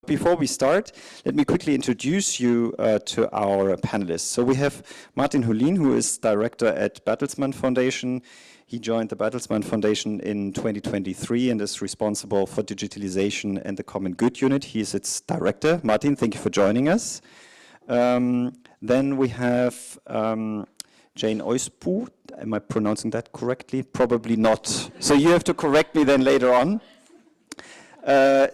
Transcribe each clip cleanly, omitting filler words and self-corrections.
Before we start, let me quickly introduce you to our panelists. So we have Martin Hullin, who is director at Bertelsmann Foundation. He joined the Bertelsmann Foundation in 2023 and is responsible for digitalization and the Common Good Unit. He is its director. Martin, thank you for joining us. Then we have Jane Oispu. Am I pronouncing that correctly? Probably not. So you have to correct me then later on.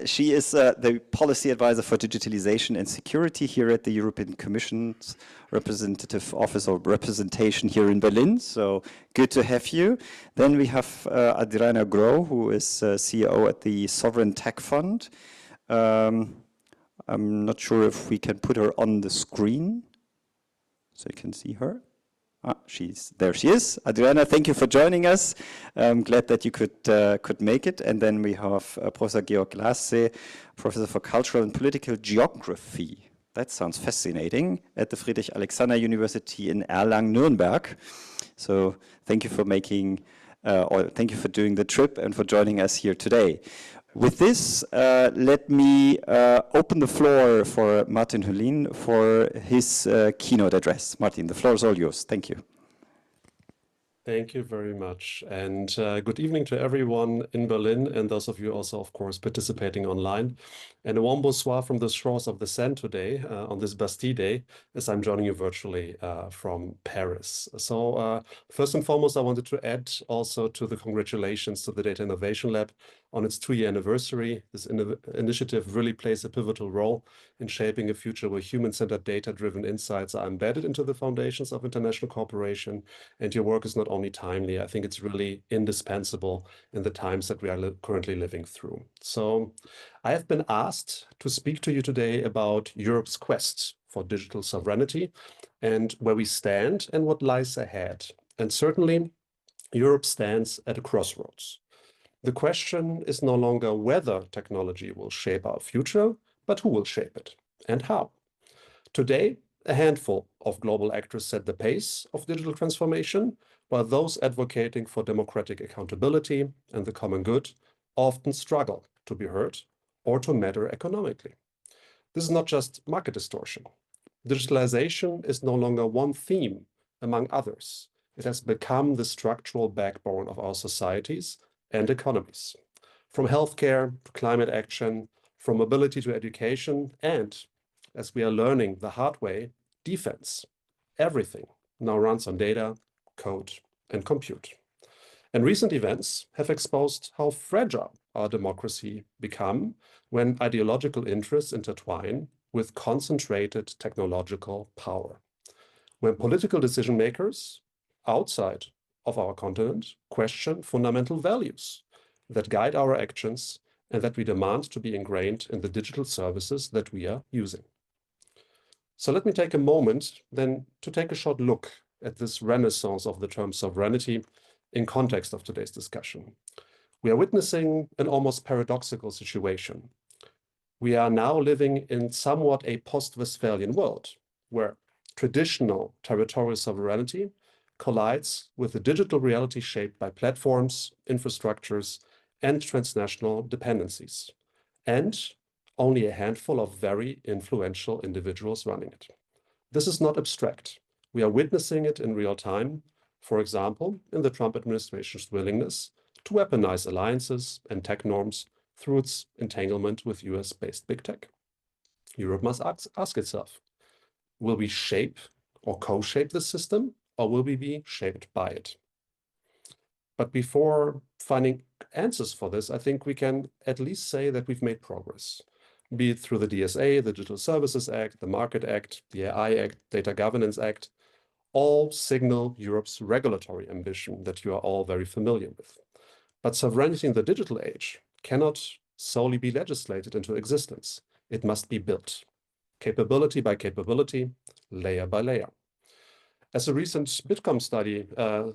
She is the policy advisor for digitalization and security here at the European Commission's representative office or representation here in Berlin. So good to have you. Then we have Adriana Groh, who is CEO at the Sovereign Tech Fund. I'm not sure if we can put her on the screen so you can see her. There she is. Adriana, thank you for joining us. I'm glad that you could make it. And then we have Professor Georg Lasse, Professor for Cultural and Political Geography. That sounds fascinating, at the Friedrich-Alexander University in Erlangen-Nuremberg. So thank you for thank you for doing the trip and for joining us here today. With this, let me open the floor for Martin Hullin for his keynote address. Martin, the floor is all yours. Thank you. Thank you very much. And good evening to everyone in Berlin and those of you also, of course, participating online. And a warm bonsoir from the shores of the Seine today on this Bastille Day, as I'm joining you virtually from Paris. So first and foremost, I wanted to add also to the congratulations to the Data Innovation Lab on its 2-year anniversary. This initiative really plays a pivotal role in shaping a future where human-centered data-driven insights are embedded into the foundations of international cooperation. And your work is not only timely, I think it's really indispensable in the times that we are currently living through. So I have been asked to speak to you today about Europe's quest for digital sovereignty and where we stand and what lies ahead. And certainly, Europe stands at a crossroads. The question is no longer whether technology will shape our future, but who will shape it and how. Today, a handful of global actors set the pace of digital transformation, while those advocating for democratic accountability and the common good often struggle to be heard or to matter economically. This is not just market distortion. Digitalization is no longer one theme among others. It has become the structural backbone of our societies and economies. From healthcare to climate action, from mobility to education, and, as we are learning the hard way, defense. Everything now runs on data, code, and compute. And recent events have exposed how fragile our democracy become when ideological interests intertwine with concentrated technological power. When political decision makers outside of our continent question fundamental values that guide our actions and that we demand to be ingrained in the digital services that we are using. So let me take a moment then to take a short look at this renaissance of the term sovereignty in context of today's discussion. We are witnessing an almost paradoxical situation. We are now living in somewhat a post-Westphalian world where traditional territorial sovereignty collides with a digital reality shaped by platforms, infrastructures, and transnational dependencies, and only a handful of very influential individuals running it. This is not abstract. We are witnessing it in real time, for example, in the Trump administration's willingness to weaponize alliances and tech norms through its entanglement with US-based big tech. Europe must ask itself, will we shape or co-shape this system, or will we be shaped by it? But before finding answers for this, I think we can at least say that we've made progress, be it through the DSA, the Digital Services Act, the Market Act, the AI Act, Data Governance Act, all signal Europe's regulatory ambition that you are all very familiar with. But sovereignty in the digital age cannot solely be legislated into existence. It must be built, capability by capability, layer by layer. As a recent Bitkom study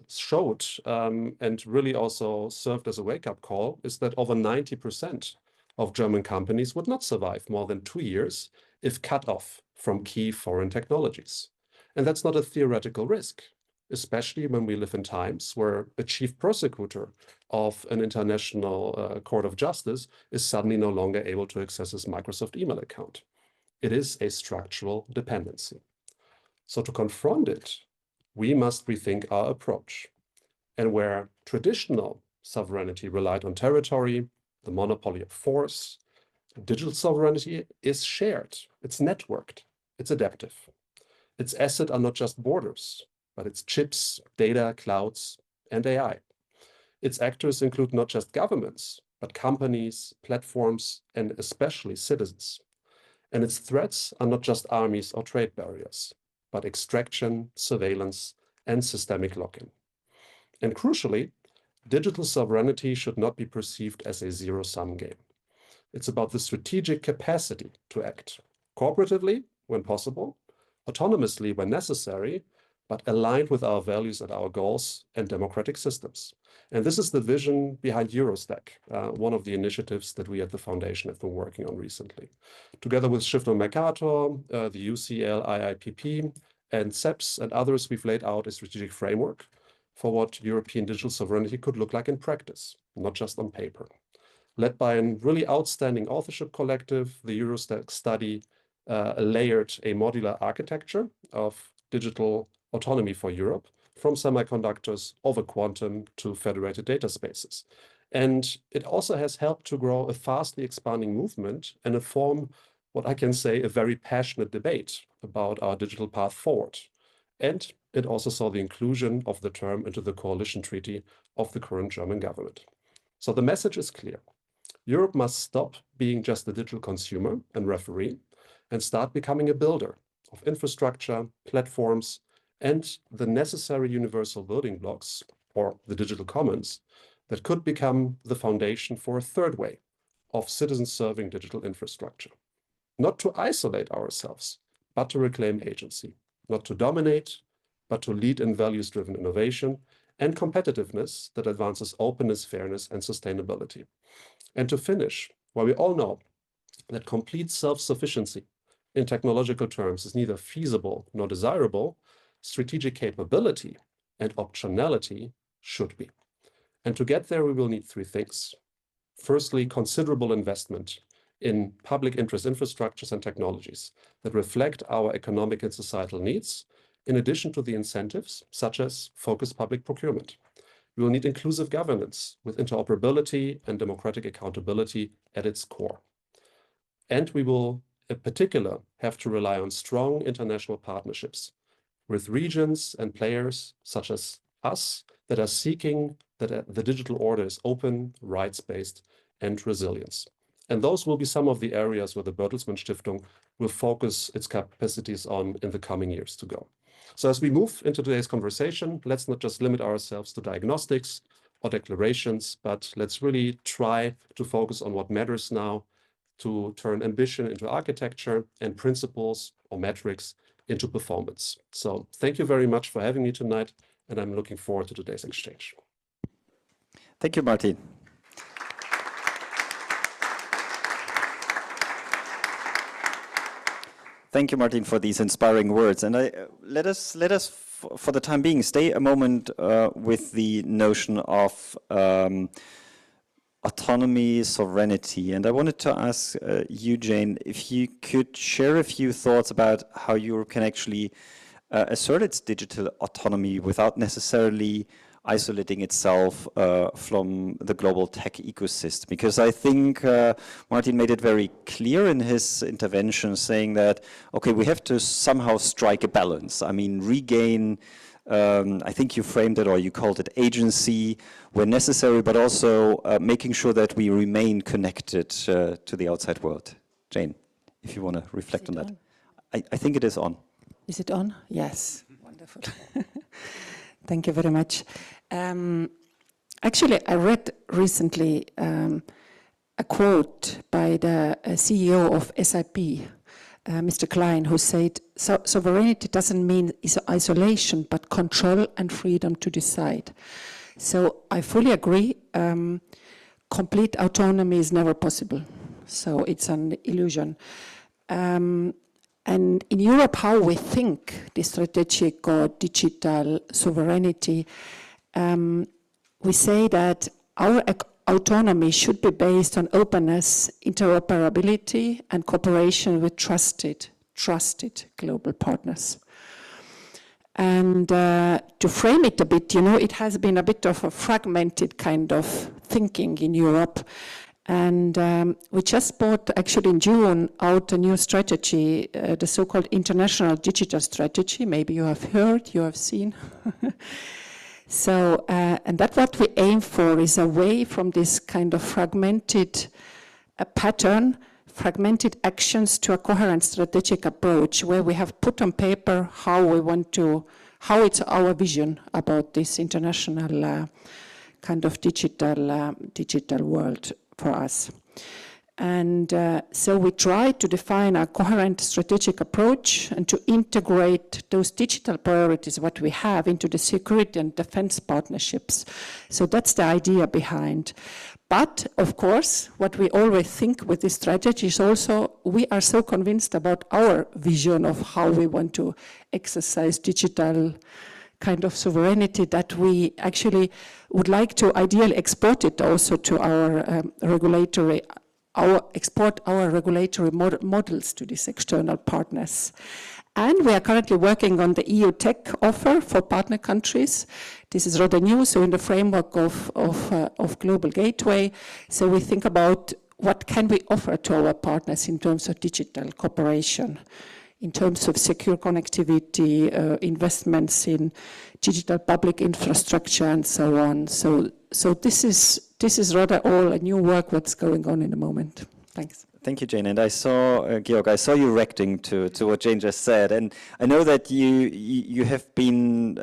showed, and really also served as a wake-up call, is that over 90% of German companies would not survive more than 2 years if cut off from key foreign technologies. And that's not a theoretical risk, especially when we live in times where a chief prosecutor of an international court of justice is suddenly no longer able to access his Microsoft email account. It is a structural dependency. So to confront it, we must rethink our approach. And where traditional sovereignty relied on territory, the monopoly of force, digital sovereignty is shared, it's networked, it's adaptive. Its assets are not just borders, but it's chips, data, clouds, and AI. Its actors include not just governments, but companies, platforms, and especially citizens. And its threats are not just armies or trade barriers, but extraction, surveillance, and systemic lock-in. And crucially, digital sovereignty should not be perceived as a zero-sum game. It's about the strategic capacity to act cooperatively when possible, autonomously when necessary, but aligned with our values and our goals and democratic systems. And this is the vision behind EuroStack, one of the initiatives that we at the Foundation have been working on recently. Together with Stiftung Mercator, the UCL IIPP, and CEPS and others, we've laid out a strategic framework for what European digital sovereignty could look like in practice, not just on paper. Led by a really outstanding authorship collective, the EuroStack study layered a modular architecture of digital autonomy for Europe, from semiconductors over quantum to federated data spaces. And it also has helped to grow a fastly expanding movement and inform what I can say a very passionate debate about our digital path forward. And it also saw the inclusion of the term into the coalition treaty of the current German government. So the message is clear. Europe must stop being just a digital consumer and referee and start becoming a builder of infrastructure, platforms, and the necessary universal building blocks, or the digital commons, that could become the foundation for a third way of citizen-serving digital infrastructure. Not to isolate ourselves, but to reclaim agency. Not to dominate, but to lead in values-driven innovation and competitiveness that advances openness, fairness, and sustainability. And to finish, while we all know that complete self-sufficiency in technological terms is neither feasible nor desirable, strategic capability and optionality should be. And to get there, we will need three things. Firstly, considerable investment in public interest infrastructures and technologies that reflect our economic and societal needs, in addition to the incentives, such as focused public procurement. We will need inclusive governance with interoperability and democratic accountability at its core. And we will, in particular, have to rely on strong international partnerships with regions and players such as us that are seeking that the digital order is open, rights-based, and resilience. And those will be some of the areas where the Bertelsmann Stiftung will focus its capacities on in the coming years to go. So as we move into today's conversation, let's not just limit ourselves to diagnostics or declarations, but let's really try to focus on what matters now to turn ambition into architecture and principles or metrics into performance. So thank you very much for having me tonight, and I'm looking forward to today's exchange. Thank you, Martin. Thank you, Martin, for these inspiring words. And let us, for the time being, stay a moment with the notion of autonomy, sovereignty. And I wanted to ask you, Jane, if you could share a few thoughts about how Europe can actually assert its digital autonomy without necessarily isolating itself from the global tech ecosystem. Because I think Martin made it very clear in his intervention, saying that, okay, we have to somehow strike a balance. I mean, regain, I think you framed it, or you called it agency where necessary, but also making sure that we remain connected to the outside world. Jane, if you want to reflect on that. I think it is on. Is it on? Yes. Wonderful. Thank you very much. Actually, I read recently a quote by the CEO of SAP, Mr. Klein, who said, sovereignty doesn't mean isolation, but control and freedom to decide. So I fully agree. Complete autonomy is never possible. So it's an illusion. And in Europe, how we think the strategic or digital sovereignty, we say that our autonomy should be based on openness, interoperability, and cooperation with trusted global partners. And to frame it a bit, it has been a bit of a fragmented kind of thinking in Europe. And we just brought, actually in June, out a new strategy, the so-called International Digital Strategy. Maybe you have heard, you have seen. So, and that what we aim for is away from this kind of fragmented pattern, fragmented actions, to a coherent strategic approach where we have put on paper how it's our vision about this international kind of digital world for us. And so we try to define a coherent strategic approach and to integrate those digital priorities, what we have, into the security and defense partnerships. So that's the idea behind. But, of course, what we always think with this strategy is also we are so convinced about our vision of how we want to exercise digital kind of sovereignty that we actually would like to ideally export it also to our regulatory models to these external partners. And we are currently working on the EU tech offer for partner countries. This is rather new, so in the framework of Global Gateway. So we think about what can we offer to our partners in terms of digital cooperation, in terms of secure connectivity, investments in digital public infrastructure, and so on. So this is rather all a new work what's going on in the moment. Thanks. Thank you, Jane. And I saw, Georg, I saw you reacting to what Jane just said. And I know that you have been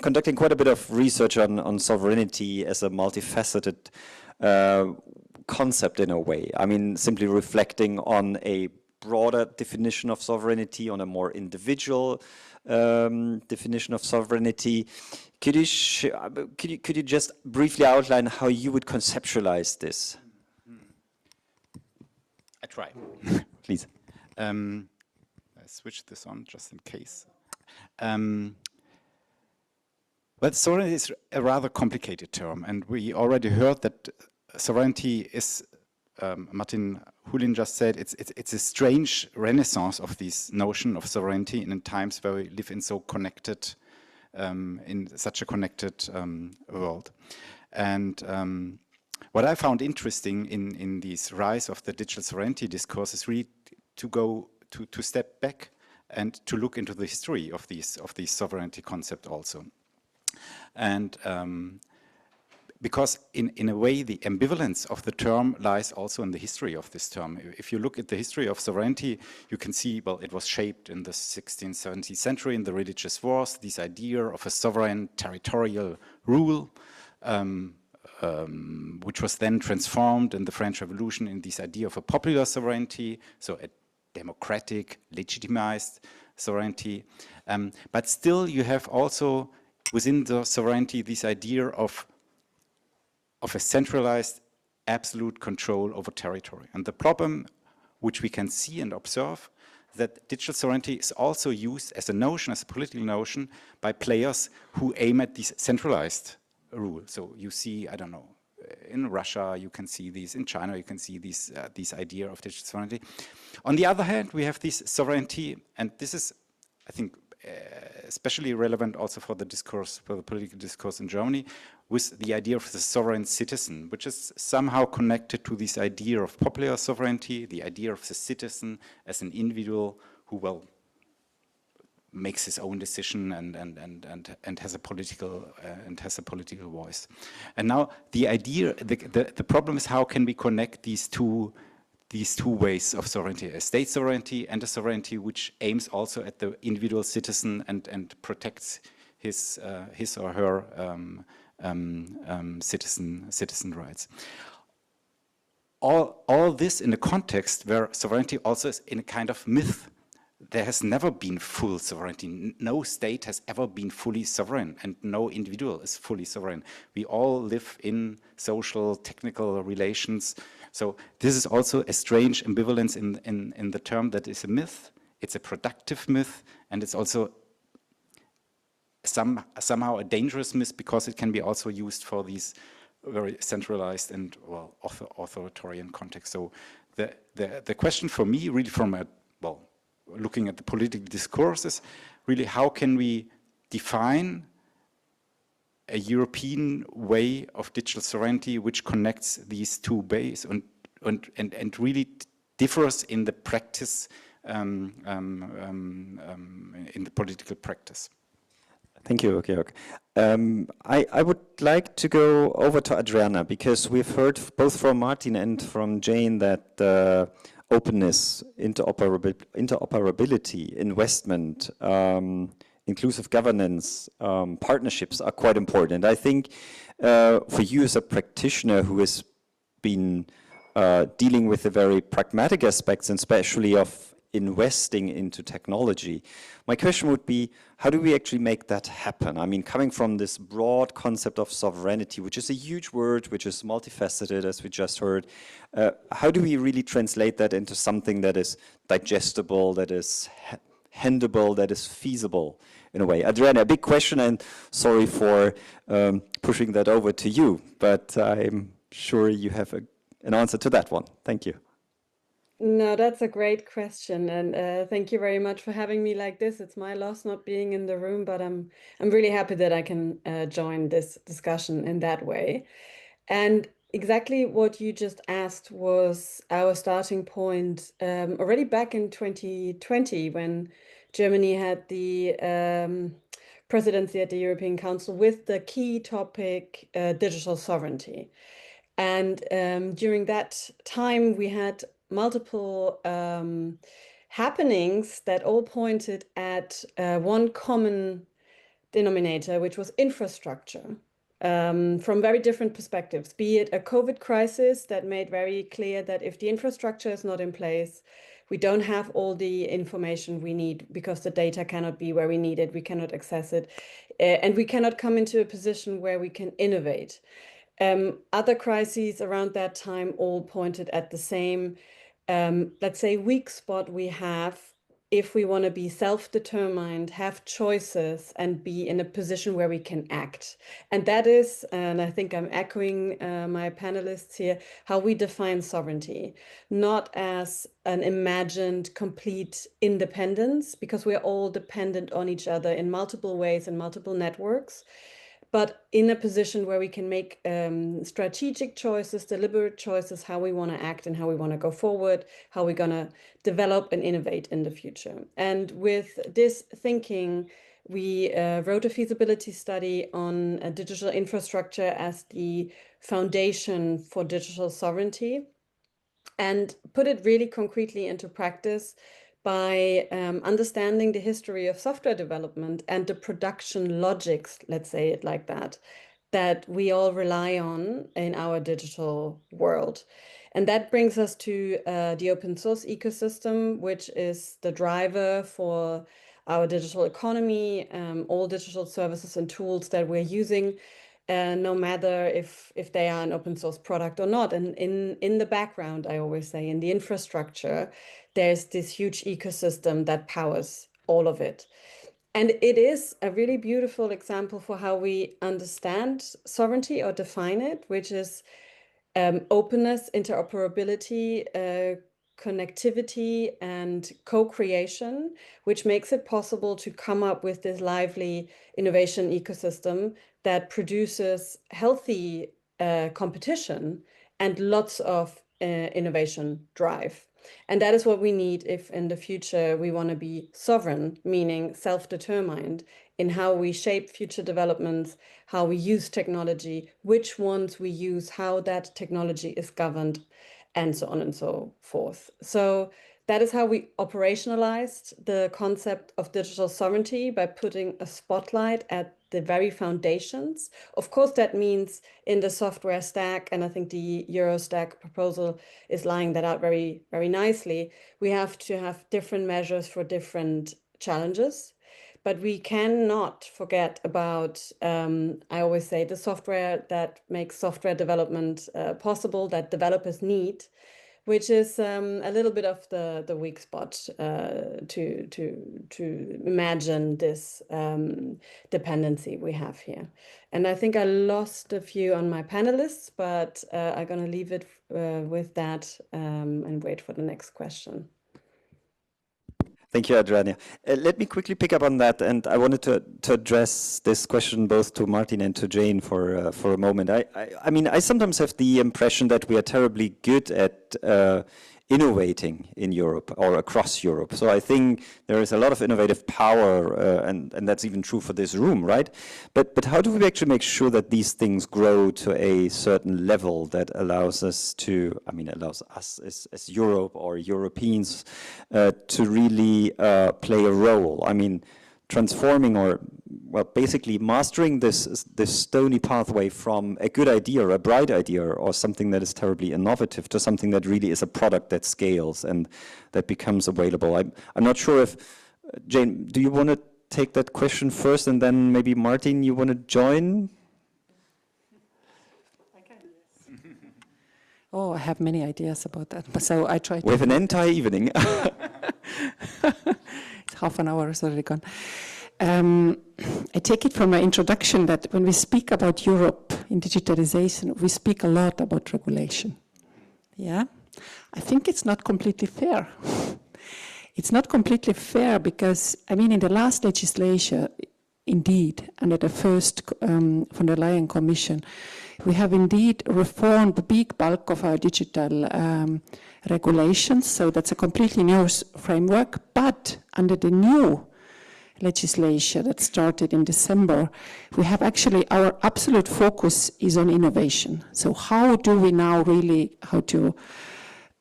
conducting quite a bit of research on sovereignty as a multifaceted concept in a way. I mean, simply reflecting on a broader definition of sovereignty, on a more individual definition of sovereignty. Could you just briefly outline how you would conceptualize this? I try. Please. I switch this on just in case. Well, sovereignty is a rather complicated term, and we already heard that sovereignty is, Martin Hulin just said, it's a strange renaissance of this notion of sovereignty in times where we live in in such a connected world. And what I found interesting in this rise of the digital sovereignty discourse is really to step back and to look into the history of these sovereignty concept also. And because in a way the ambivalence of the term lies also in the history of this term. If you look at the history of sovereignty, you can see, well, it was shaped in the 16th, 17th century in the religious wars, this idea of a sovereign territorial rule, which was then transformed in the French Revolution in this idea of a popular sovereignty, so a democratic, legitimized sovereignty. But still you have also within the sovereignty this idea of a centralized absolute control over territory. And the problem which we can see and observe that digital sovereignty is also used as a notion, as a political notion, by players who aim at this centralized rule. So you see, I don't know, in Russia you can see these, in China you can see this idea of digital sovereignty. On the other hand, we have this sovereignty, and this is, I think, especially relevant also for the discourse, for the political discourse in Germany, with the idea of the sovereign citizen, which is somehow connected to this idea of popular sovereignty, the idea of the citizen as an individual who, well, makes his own decision and has a political voice. And now the idea, the problem is how can we connect these two ways of sovereignty, a state sovereignty and a sovereignty which aims also at the individual citizen and protects his or her citizen rights. All this in a context where sovereignty also is in a kind of myth. There has never been full sovereignty. No state has ever been fully sovereign, and no individual is fully sovereign. We all live in social, technical relations. So this is also a strange ambivalence in the term that is a myth. It's a productive myth, and it's also somehow a dangerous myth because it can be also used for these very centralized and well authoritarian context. So the question for me, really, from a looking at the political discourses, really, how can we define a European way of digital sovereignty which connects these two bays and really differs in the practice, in the political practice? Thank you, Georg. I would like to go over to Adriana, because we've heard both from Martin and from Jane that openness, interoperability, investment, inclusive governance, partnerships are quite important. I think for you as a practitioner who has been dealing with the very pragmatic aspects, and especially of investing into technology, my question would be, how do we actually make that happen? I mean, coming from this broad concept of sovereignty, which is a huge word, which is multifaceted, as we just heard, how do we really translate that into something that is digestible, that is handable, that is feasible in a way? Adriana, a big question, and sorry for pushing that over to you, but I'm sure you have an answer to that one. Thank you. No, that's a great question, and thank you very much for having me like this. It's my loss not being in the room, but I'm really happy that I can join this discussion in that way. And exactly what you just asked was our starting point already back in 2020, when Germany had the presidency at the European Council with the key topic digital sovereignty. And during that time, we had multiple happenings that all pointed at one common denominator, which was infrastructure, from very different perspectives, be it a COVID crisis that made very clear that if the infrastructure is not in place, we don't have all the information we need because the data cannot be where we need it, we cannot access it, and we cannot come into a position where we can innovate. Other crises around that time all pointed at the same, let's say, weak spot we have if we want to be self-determined, have choices, and be in a position where we can act. And that is, and I think I'm echoing my panelists here, how we define sovereignty, not as an imagined complete independence, because we're all dependent on each other in multiple ways and multiple networks, but in a position where we can make strategic choices, deliberate choices, how we want to act and how we want to go forward, how we're going to develop and innovate in the future. And with this thinking, we wrote a feasibility study on a digital infrastructure as the foundation for digital sovereignty, and put it really concretely into practice by understanding the history of software development and the production logics, let's say it like that, that we all rely on in our digital world. And that brings us to the open source ecosystem, which is the driver for our digital economy, all digital services and tools that we're using, no matter if they are an open source product or not. And in the background, I always say, in the infrastructure, there's this huge ecosystem that powers all of it. And it is a really beautiful example for how we understand sovereignty or define it, which is openness, interoperability, connectivity, and co-creation, which makes it possible to come up with this lively innovation ecosystem that produces healthy competition and lots of innovation drive. And that is what we need if in the future we want to be sovereign, meaning self-determined in how we shape future developments, how we use technology, which ones we use, how that technology is governed, and so on and so forth. So that is how we operationalized the concept of digital sovereignty, by putting a spotlight at the very foundations. Of course, that means in the software stack, and I think the EuroStack proposal is laying that out very, very nicely. We have to have different measures for different challenges, but we cannot forget about, I always say, the software that makes software development possible, that developers need, which is a little bit of the weak spot to imagine this dependency we have here. And I think I lost a few on my panelists, but I'm going to leave it with that and wait for the next question. Thank you, Adriana. Let me quickly pick up on that, and I wanted to address this question both to Martin and to Jane for a moment. I mean, I sometimes have the impression that we are terribly good at innovating in Europe or across Europe. So I think there is a lot of innovative power, and that's even true for this room, right? But how do we actually make sure that these things grow to a certain level that allows us to, I mean, allows us as Europe or Europeans to really play a role? I mean, transforming or, well, basically mastering this stony pathway from a good idea or a bright idea or something that is terribly innovative to something that really is a product that scales and that becomes available. I'm not sure if, Jane, do you want to take that question first, and then maybe Martin, you want to join? I can, yes. Oh, I have many ideas about that, but so I try to. We have an entire evening. Half an hour is already gone. I take it from my introduction that when we speak about Europe in digitalization, we speak a lot about regulation. Yeah, I think it's not completely fair. It's not completely fair because, I mean, in the last legislature, indeed, under the first von der Leyen Commission, we have indeed reformed the big bulk of our digital regulations, so that's a completely new framework. But under the new legislation that started in December, we have actually, our absolute focus is on innovation. So how do we now really, how to,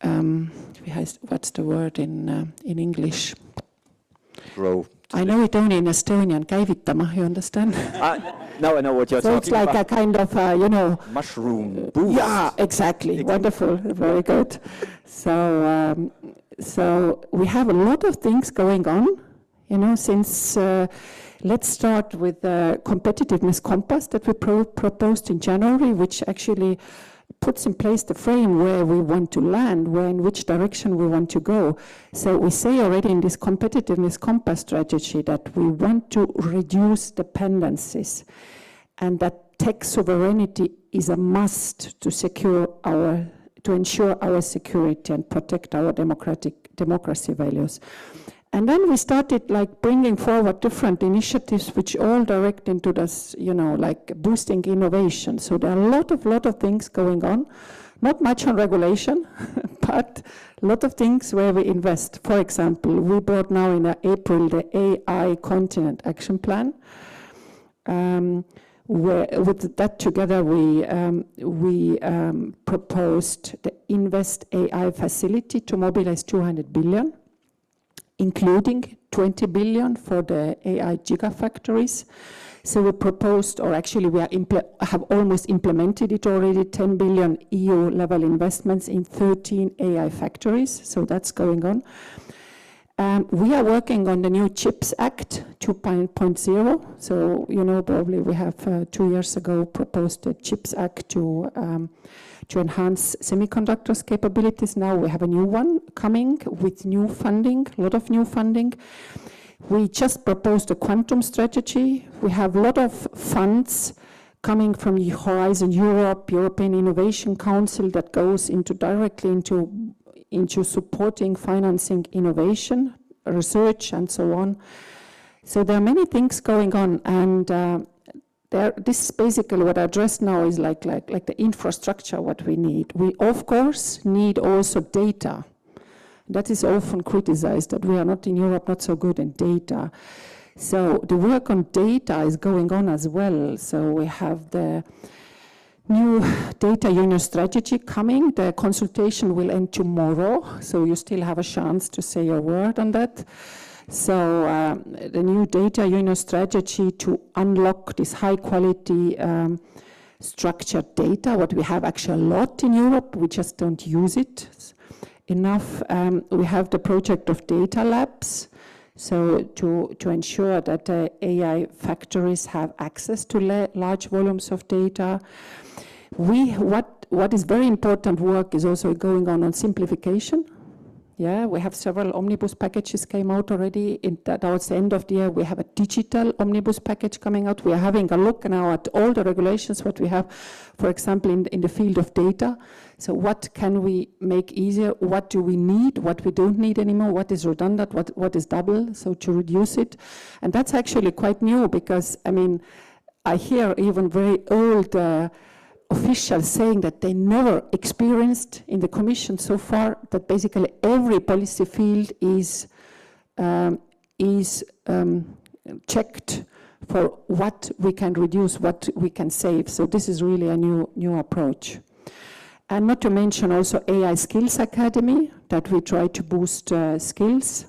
what's the word in English? Grow. I know it only in Estonian, käivitama, you understand? Now I know what you're so talking it's like about. a kind of, you know. Mushroom boost. Yeah, exactly. Wonderful. Very good. So, so we have a lot of things going on, you know, since, let's start with the competitiveness compass that we proposed in January, which actually puts in place the frame where we want to land, where in which direction we want to go. So we say already in this competitiveness compass strategy that we want to reduce dependencies and that tech sovereignty is a must to ensure our security and protect our democracy values. And then we started like bringing forward different initiatives which all direct into this, you know, like boosting innovation. So there are a lot of things going on, not much on regulation, but a lot of things where we invest. For example, we brought now in April the AI Continent Action Plan. Where with that together we proposed the Invest AI facility to mobilize 200 billion. Including 20 billion for the AI gigafactories. So we proposed, or actually we have almost implemented it already, 10 billion EU level investments in 13 AI factories. So that's going on. We are working on the new CHIPS Act 2.0. So, you know, probably we have 2 years ago proposed the CHIPS Act to enhance semiconductors capabilities. Now we have a new one coming with new funding, a lot of new funding. We just proposed a quantum strategy. We have a lot of funds coming from Horizon Europe, European Innovation Council that goes directly into supporting, financing innovation, research, and so on. So there are many things going on, and this is basically what I address now is like the infrastructure, what we need. We, of course, need also data. That is often criticized, that we are not in Europe, not so good in data. So the work on data is going on as well. So we have the new data union strategy coming. The consultation will end tomorrow, so you still have a chance to say a word on that. So the new data union strategy to unlock this high quality structured data, what we have actually a lot in Europe, we just don't use it enough. We have the project of data labs, so to ensure that AI factories have access to large volumes of data. What what is very important work is also going on simplification. Yeah, we have several omnibus packages came out already. Towards the end of the year, we have a digital omnibus package coming out. We are having a look now at all the regulations, what we have, for example, in the field of data. So what can we make easier? What do we need? What we don't need anymore? What is redundant? What is double? So to reduce it. And that's actually quite new because, I mean, I hear even very old officials saying that they never experienced in the Commission so far that basically every policy field is checked for what we can reduce, what we can save. So this is really a new approach. And not to mention also AI Skills Academy, that we try to boost skills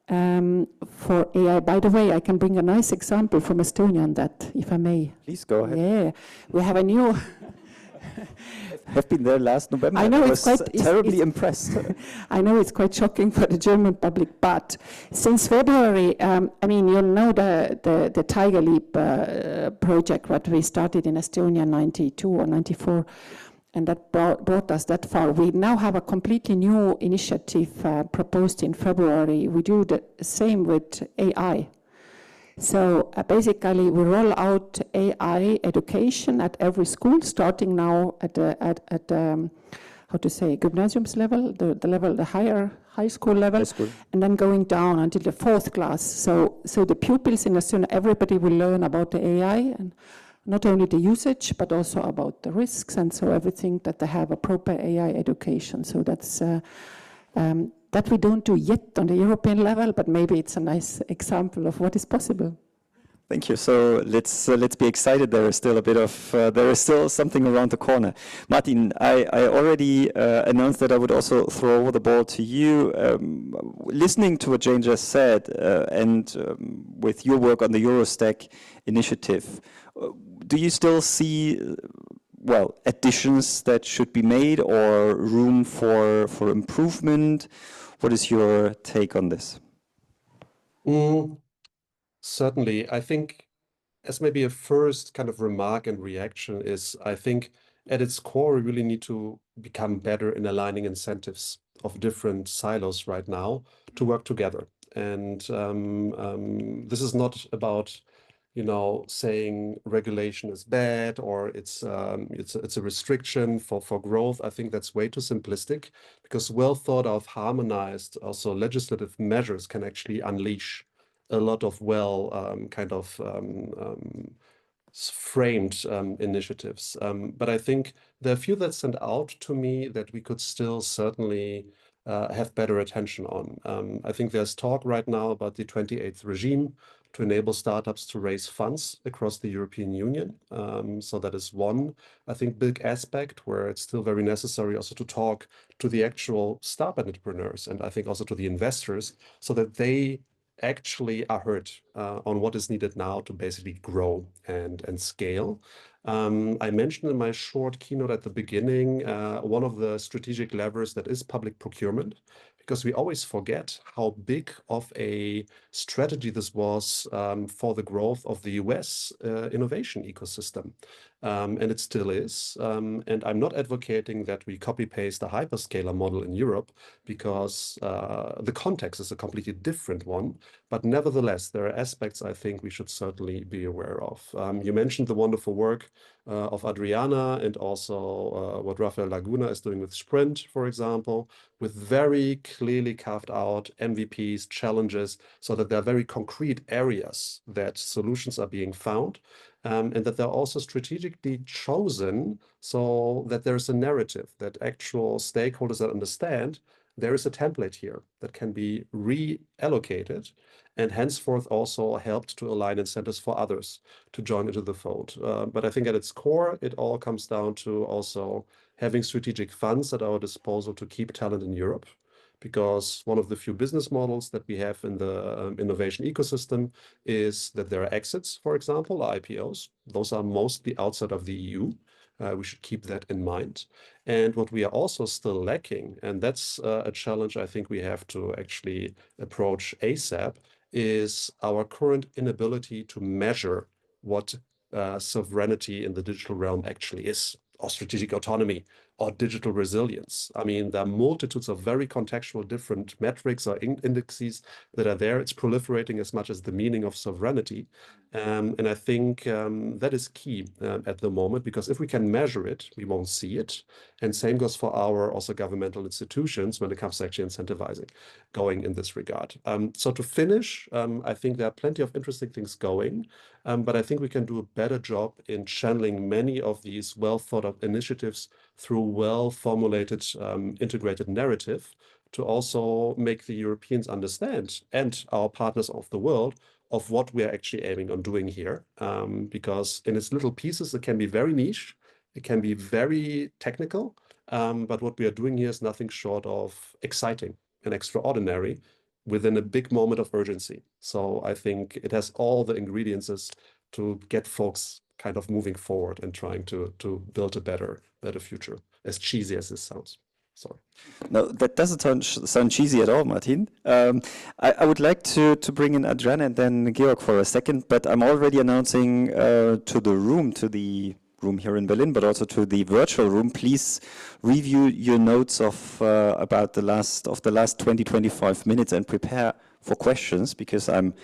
for AI. By the way, I can bring a nice example from Estonia on that, if I may. Please go ahead. Yeah, we have a new... I've been there last November. I know I it's was quite terribly impressed. I know it's quite shocking for the German public, but since February, I mean, you know the Tiger Leap project, what we started in Estonia in 92 or 94, and that brought us that far. We now have a completely new initiative proposed in February. We do the same with AI. So basically, we roll out AI education at every school, starting now at how to say, gymnasiums level, the level, the high school level, and then going down until the 4th class. So the pupils in Estonia, everybody will learn about the AI, and not only the usage, but also about the risks, and so everything that they have a proper AI education. So that's that we don't do yet on the European level, but maybe it's a nice example of what is possible. Thank you. So let's be excited. There is still a bit of there is still something around the corner. Martin, I already announced that I would also throw over the ball to you. Listening to what Jane just said, and with your work on the EuroStack Initiative, do you still see additions that should be made or room for improvement? What is your take on this? Certainly. I think as maybe a first kind of remark and reaction is, I think at its core, we really need to become better in aligning incentives of different silos right now to work together. And this is not about, you know, saying regulation is bad or it's a restriction for growth. I think that's way too simplistic, because well thought of, harmonized also legislative measures can actually unleash a lot of framed initiatives. But I think there are a few that stand out to me that we could still certainly have better attention on. I think there's talk right now about the 28th regime to enable startups to raise funds across the European Union. So that is one, I think, big aspect where it's still very necessary also to talk to the actual startup entrepreneurs, and I think also to the investors, so that they actually are heard on what is needed now to basically grow and scale. I mentioned in my short keynote at the beginning, one of the strategic levers that is public procurement, because we always forget how big of a strategy this was for the growth of the US innovation ecosystem. And it still is. And I'm not advocating that we copy-paste a hyperscaler model in Europe, because the context is a completely different one. But nevertheless, there are aspects I think we should certainly be aware of. You mentioned the wonderful work of Adriana, and also what Rafael Laguna is doing with Sprint, for example, with very clearly carved out MVPs, challenges, so that there are very concrete areas that solutions are being found, and that they're also strategically chosen so that there's a narrative that actual stakeholders that understand there is a template here that can be reallocated, and henceforth also helped to align incentives for others to join into the fold. But I think at its core, it all comes down to also having strategic funds at our disposal to keep talent in Europe, because one of the few business models that we have in the innovation ecosystem is that there are exits, for example, IPOs. Those are mostly outside of the EU. We should keep that in mind. And what we are also still lacking, and that's a challenge I think we have to actually approach ASAP, is our current inability to measure what sovereignty in the digital realm actually is. or strategic autonomy, or digital resilience. I mean, there are multitudes of very contextual different metrics or indexes that are there. It's proliferating as much as the meaning of sovereignty. And I think that is key at the moment, because if we can measure it, we won't see it. And same goes for our also governmental institutions when it comes to actually incentivizing going in this regard. So to finish, I think there are plenty of interesting things going, but I think we can do a better job in channeling many of these well thought of initiatives through well-formulated integrated narrative to also make the Europeans understand, and our partners of the world, of what we are actually aiming on doing here. Because in its little pieces, it can be very niche, it can be very technical, but what we are doing here is nothing short of exciting and extraordinary within a big moment of urgency. So I think it has all the ingredients to get folks kind of moving forward and trying to build a better future, as cheesy as this sounds. Sorry. No, that doesn't sound cheesy at all, Martin. I would like to bring in Adriana and then Georg for a second, but I'm already announcing to the room here in Berlin, but also to the virtual room. Please review your notes of about the last 20-25 minutes and prepare for questions, because I'm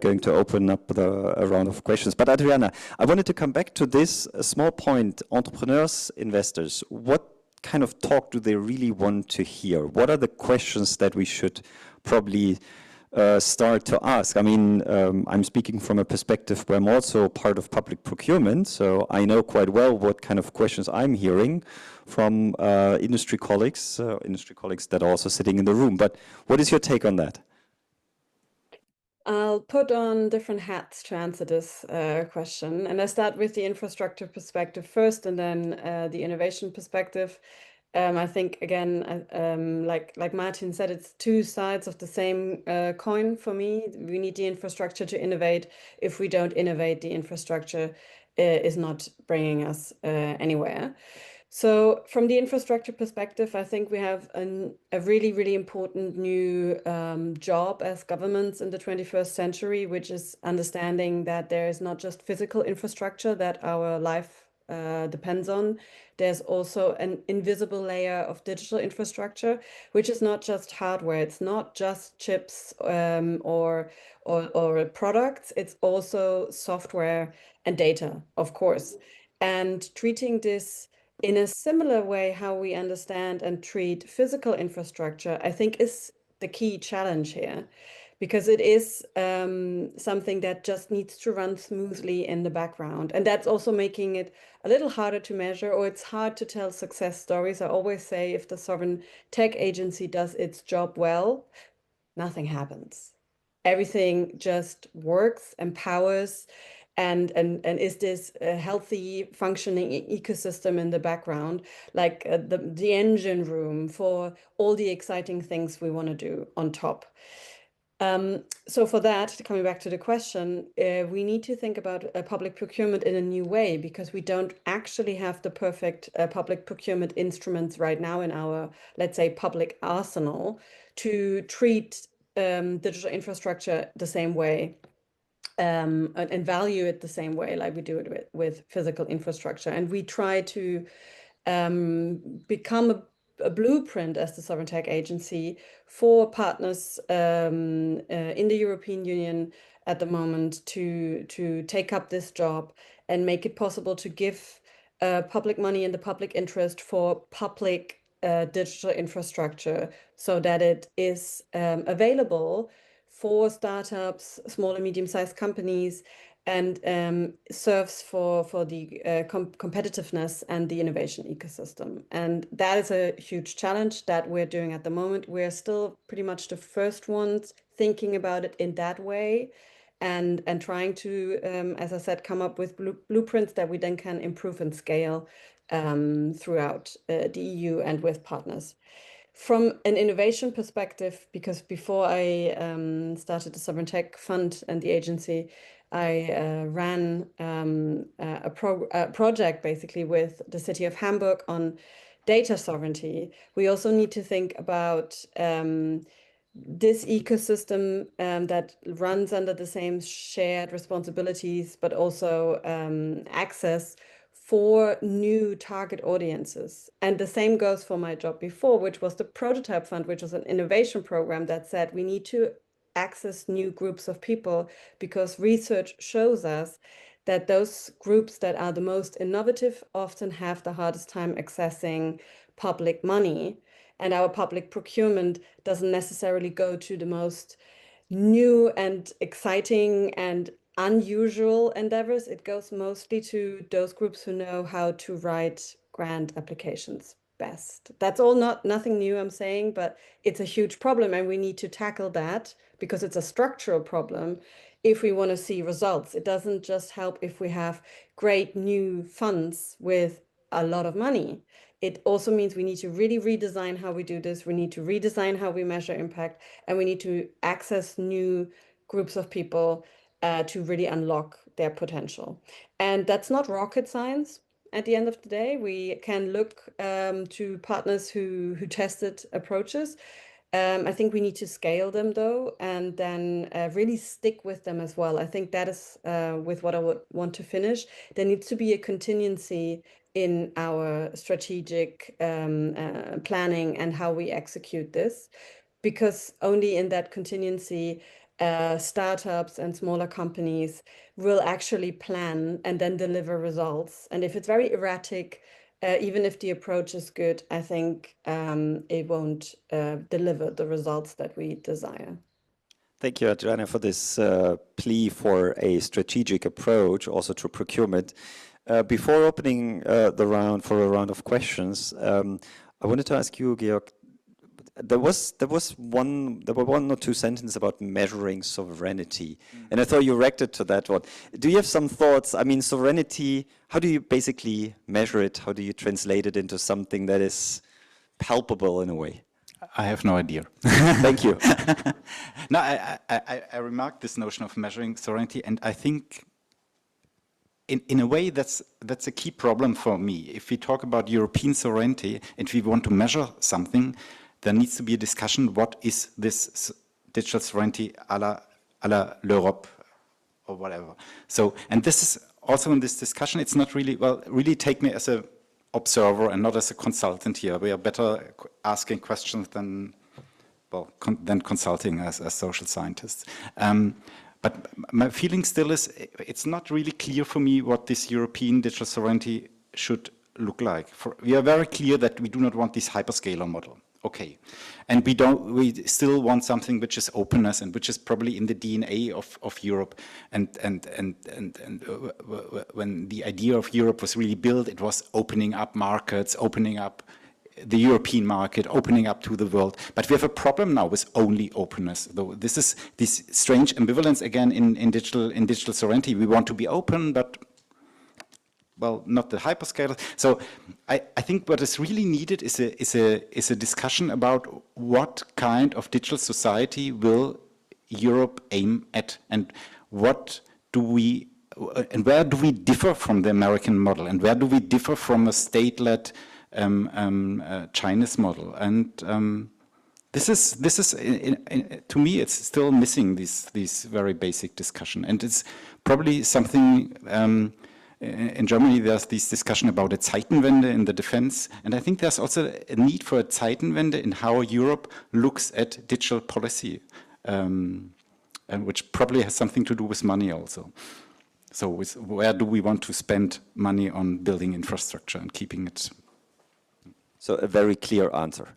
going to open up a round of questions. But Adriana, I wanted to come back to this small point: entrepreneurs, investors. What kind of talk do they really want to hear? What are the questions that we should probably start to ask? I mean, I'm speaking from a perspective where I'm also part of public procurement, so I know quite well what kind of questions I'm hearing from industry colleagues that are also sitting in the room. But what is your take on that? I'll put on different hats to answer this question. And I start with the infrastructure perspective first, and then the innovation perspective. I think, again, like Martin said, it's two sides of the same coin for me. We need the infrastructure to innovate. If we don't innovate, the infrastructure is not bringing us anywhere. So from the infrastructure perspective, I think we have a really, really important new job as governments in the 21st century, which is understanding that there is not just physical infrastructure that our life depends on. There's also an invisible layer of digital infrastructure, which is not just hardware. It's not just chips or products. It's also software and data, of course. And treating this in a similar way how we understand and treat physical infrastructure, I think, is the key challenge here, because it is something that just needs to run smoothly in the background. And that's also making it a little harder to measure, or it's hard to tell success stories. I always say, if the Sovereign Tech Agency does its job well, nothing happens. Everything just works, empowers, and is this a healthy functioning ecosystem in the background, like the engine room for all the exciting things we want to do on top. So for that, coming back to the question, we need to think about public procurement in a new way, because we don't actually have the perfect public procurement instruments right now in our, let's say, public arsenal to treat digital infrastructure the same way. And value it the same way like we do it with physical infrastructure. And we try to become a blueprint as the Sovereign Tech Agency for partners in the European Union at the moment to take up this job and make it possible to give public money in the public interest for public digital infrastructure, so that it is available for startups, small and medium-sized companies, and serves for the competitiveness and the innovation ecosystem. And that is a huge challenge that we're doing at the moment. We're still pretty much the first ones thinking about it in that way, and trying to, as I said, come up with blueprints that we then can improve and scale throughout the EU and with partners. From an innovation perspective, because before I started the Sovereign Tech Fund and the agency, I ran a project basically with the city of Hamburg on data sovereignty. We also need to think about this ecosystem that runs under the same shared responsibilities, but also access for new target audiences. And the same goes for my job before, which was the Prototype Fund, which was an innovation program that said we need to access new groups of people because research shows us that those groups that are the most innovative often have the hardest time accessing public money. And our public procurement doesn't necessarily go to the most new and exciting and unusual endeavors. It goes mostly to those groups who know how to write grant applications best. That's all nothing new I'm saying, but it's a huge problem and we need to tackle that because it's a structural problem if we want to see results. It doesn't just help if we have great new funds with a lot of money. It also means we need to really redesign how we do this. We need to redesign how we measure impact, and we need to access new groups of people to really unlock their potential. And that's not rocket science. At the end of the day, we can look to partners who tested approaches. I think we need to scale them though, and then really stick with them as well. I think that is with what I would want to finish. There needs to be a contingency in our strategic planning and how we execute this, because only in that contingency, startups and smaller companies will actually plan and then deliver results. And if it's very erratic, even if the approach is good, I think it won't deliver the results that we desire. Thank you, Adriana, for this plea for a strategic approach also to procurement. Before opening the round for a round of questions, I wanted to ask you, Georg, there were one or two sentences about measuring sovereignty, and I thought you reacted to that one. Do you have some thoughts? I mean, sovereignty, how do you basically measure it? How do you translate it into something that is palpable in a way? I have no idea. Thank you. No, I remarked this notion of measuring sovereignty, and I think in a way that's a key problem for me. If we talk about European sovereignty and we want to measure something, there needs to be a discussion, what is this digital sovereignty a la l'Europe or whatever. So, and this is also in this discussion, it's not really, well, really take me as an observer and not as a consultant here. We are better asking questions than, well, than consulting as social scientists. But my feeling still is, it's not really clear for me what this European digital sovereignty should look like. We are very clear that we do not want this hyperscaler model. Okay, and we still want something which is openness and which is probably in the DNA of Europe. And when the idea of Europe was really built, it was opening up markets, opening up the European market, opening up to the world. But we have a problem now with only openness. Though this is this strange ambivalence again in digital sovereignty. We want to be open, but well, not the hyperscaler. So I think what is really needed is a discussion about what kind of digital society will Europe aim at, and what do we, and where do we differ from the American model, and where do we differ from a state-led Chinese model? And this is to me, it's still missing these very basic discussion, and it's probably something. In Germany, there's this discussion about a Zeitenwende in the defense, and I think there's also a need for a Zeitenwende in how Europe looks at digital policy, and which probably has something to do with money also. So where do we want to spend money on building infrastructure and keeping it? So a very clear answer.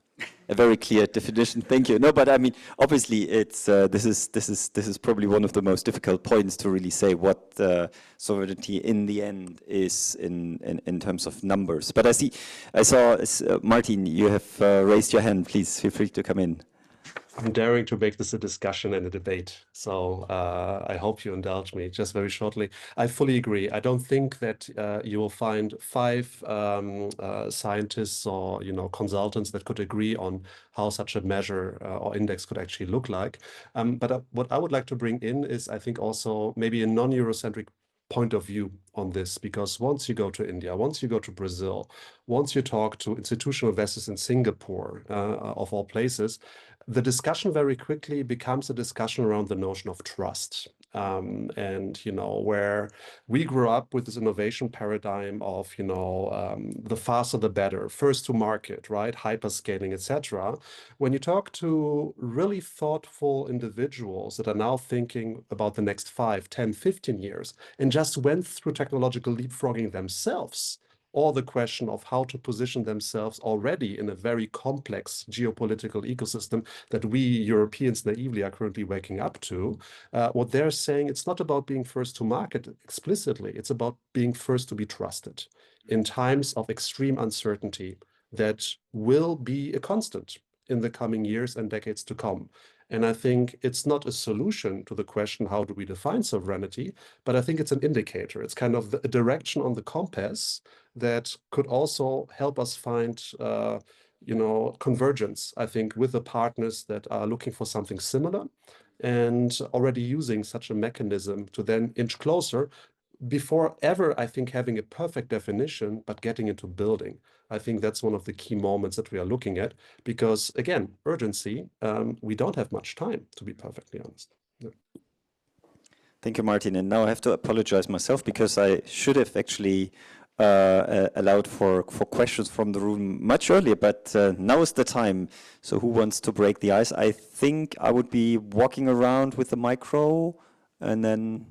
A very clear definition. Thank you. No, but I mean, obviously, it's this is probably one of the most difficult points to really say what sovereignty in the end is in terms of numbers. But I saw Martin, you have raised your hand. Please feel free to come in. I'm daring to make this a discussion and a debate, so I hope you indulge me just very shortly. I fully agree. I don't think that you will find 5 scientists or consultants that could agree on how such a measure or index could actually look like. But what I would like to bring in is, I think, also maybe a non-Eurocentric point of view on this, because once you go to India, once you go to Brazil, once you talk to institutional investors in Singapore, of all places, the discussion very quickly becomes a discussion around the notion of trust. And, where we grew up with this innovation paradigm of, the faster the better, first to market, right? Hyperscaling, etc. When you talk to really thoughtful individuals that are now thinking about the next 5, 10, 15 years and just went through technological leapfrogging themselves, or the question of how to position themselves already in a very complex geopolitical ecosystem that we Europeans naively are currently waking up to, what they're saying, it's not about being first to market explicitly, it's about being first to be trusted in times of extreme uncertainty that will be a constant in the coming years and decades to come. And I think it's not a solution to the question, how do we define sovereignty? But I think it's an indicator. It's kind of a direction on the compass that could also help us find, convergence, I think, with the partners that are looking for something similar and already using such a mechanism to then inch closer before ever, I think, having a perfect definition, but getting into building. I think that's one of the key moments that we are looking at because, again, urgency, we don't have much time, to be perfectly honest. Yeah. Thank you, Martin. And now I have to apologize myself because I should have actually allowed for questions from the room much earlier, but now is the time. So who wants to break the ice? I think I would be walking around with the micro and then,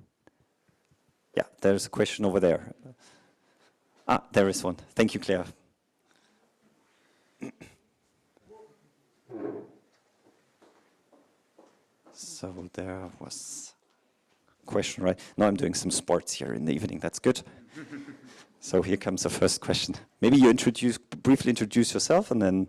yeah, there's a question over there. Ah, there is one. Thank you, Claire. So there was a question, right? Now I'm doing some sports here in the evening. That's good. So here comes the first question. Maybe you briefly introduce yourself and then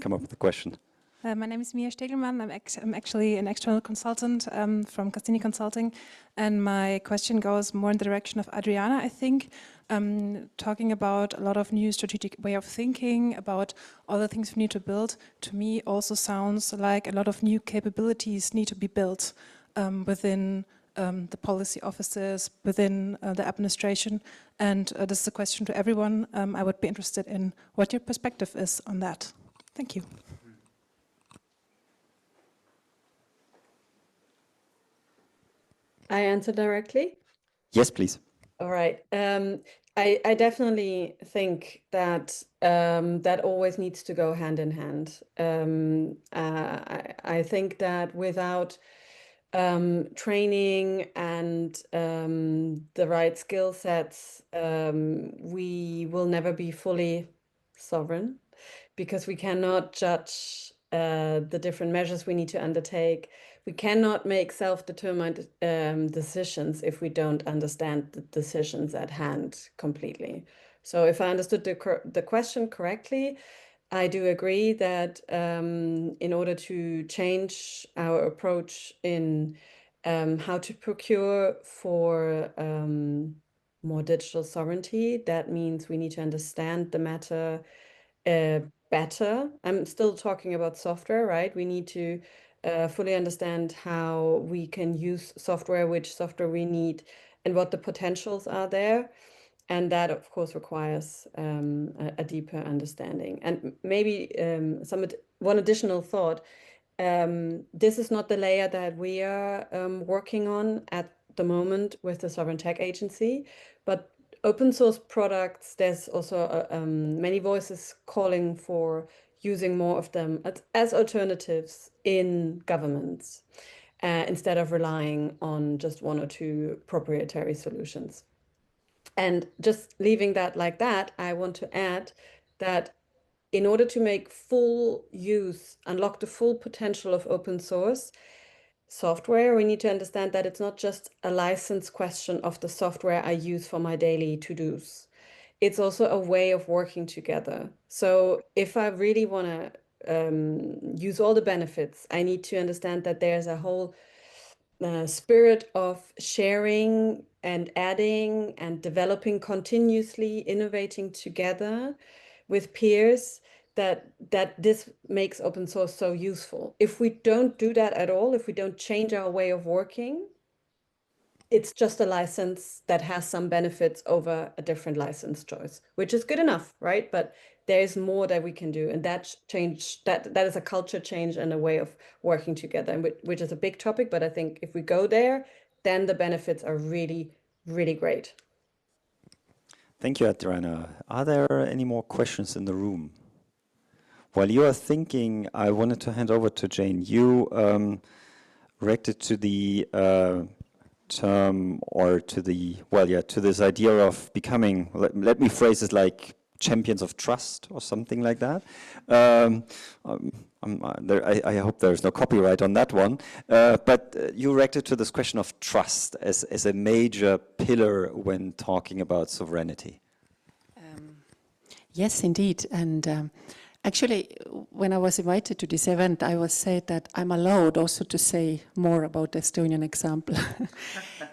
come up with the question. My name is Mia Stegelmann. I'm actually an external consultant from Castini Consulting. And my question goes more in the direction of Adriana, I think, talking about a lot of new strategic way of thinking, about all the things we need to build. To me, also sounds like a lot of new capabilities need to be built within the policy offices, within the administration. And this is a question to everyone. I would be interested in what your perspective is on that. Thank you. I answer directly? Yes, please. All right. I definitely think that that always needs to go hand in hand. I think that without training and the right skill sets, we will never be fully sovereign because we cannot judge the different measures we need to undertake. We cannot make self-determined decisions if we don't understand the decisions at hand completely. So if I understood the question correctly, I do agree that in order to change our approach in how to procure for more digital sovereignty, that means we need to understand the matter better. I'm still talking about software, right? We need to fully understand how we can use software, which software we need, and what the potentials are there. And that, of course, requires a deeper understanding. And maybe one additional thought. This is not the layer that we are working on at the moment with the Sovereign Tech Agency, but open source products, there's also many voices calling for using more of them as alternatives in governments instead of relying on just one or two proprietary solutions. And just leaving that like that, I want to add that in order to make full use, unlock the full potential of open source software, we need to understand that it's not just a license question of the software I use for my daily to-dos. It's also a way of working together. So if I really want to use all the benefits, I need to understand that there's a whole spirit of sharing and adding and developing continuously, innovating together with peers, that this makes open source so useful. If we don't do that at all, if we don't change our way of working, it's just a license that has some benefits over a different license choice, which is good enough, right? But there is more that we can do, and that is a culture change and a way of working together, which is a big topic. But I think if we go there, then the benefits are really, really great. Thank you, Adriana. Are there any more questions in the room? While you are thinking, I wanted to hand over to Jane. You reacted to the term, or to the, well, yeah, to this idea of becoming, let me phrase it like champions of trust or something like that. I hope there's no copyright on that one. But you reacted to this question of trust as a major pillar when talking about sovereignty. Yes, indeed. And actually, when I was invited to this event, I was said that I'm allowed also to say more about the Estonian example.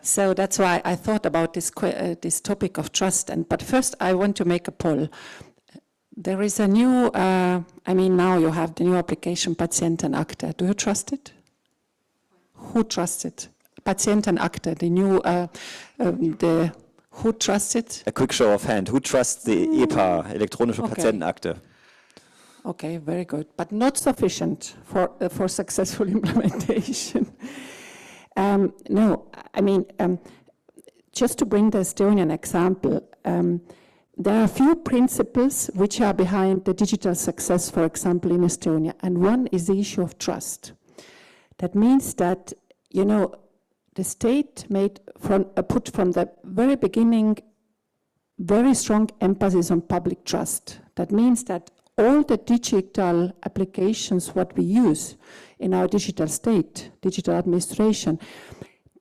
So that's why I thought about this topic of trust. But first, I want to make a poll. There is a new, I mean, now you have the new application, Patientenakte. Do you trust it? Who trusts it? Patientenakte, the new, who trusts it? A quick show of hand. Who trusts the EPA, elektronische Patientenakte? Okay, very good, but not sufficient for successful implementation. No, I mean, just to bring the Estonian example, there are a few principles which are behind the digital success, for example, in Estonia, and one is the issue of trust. That means that, you know, the state put from the very beginning very strong emphasis on public trust. That means that all the digital applications, what we use in our digital state, digital administration,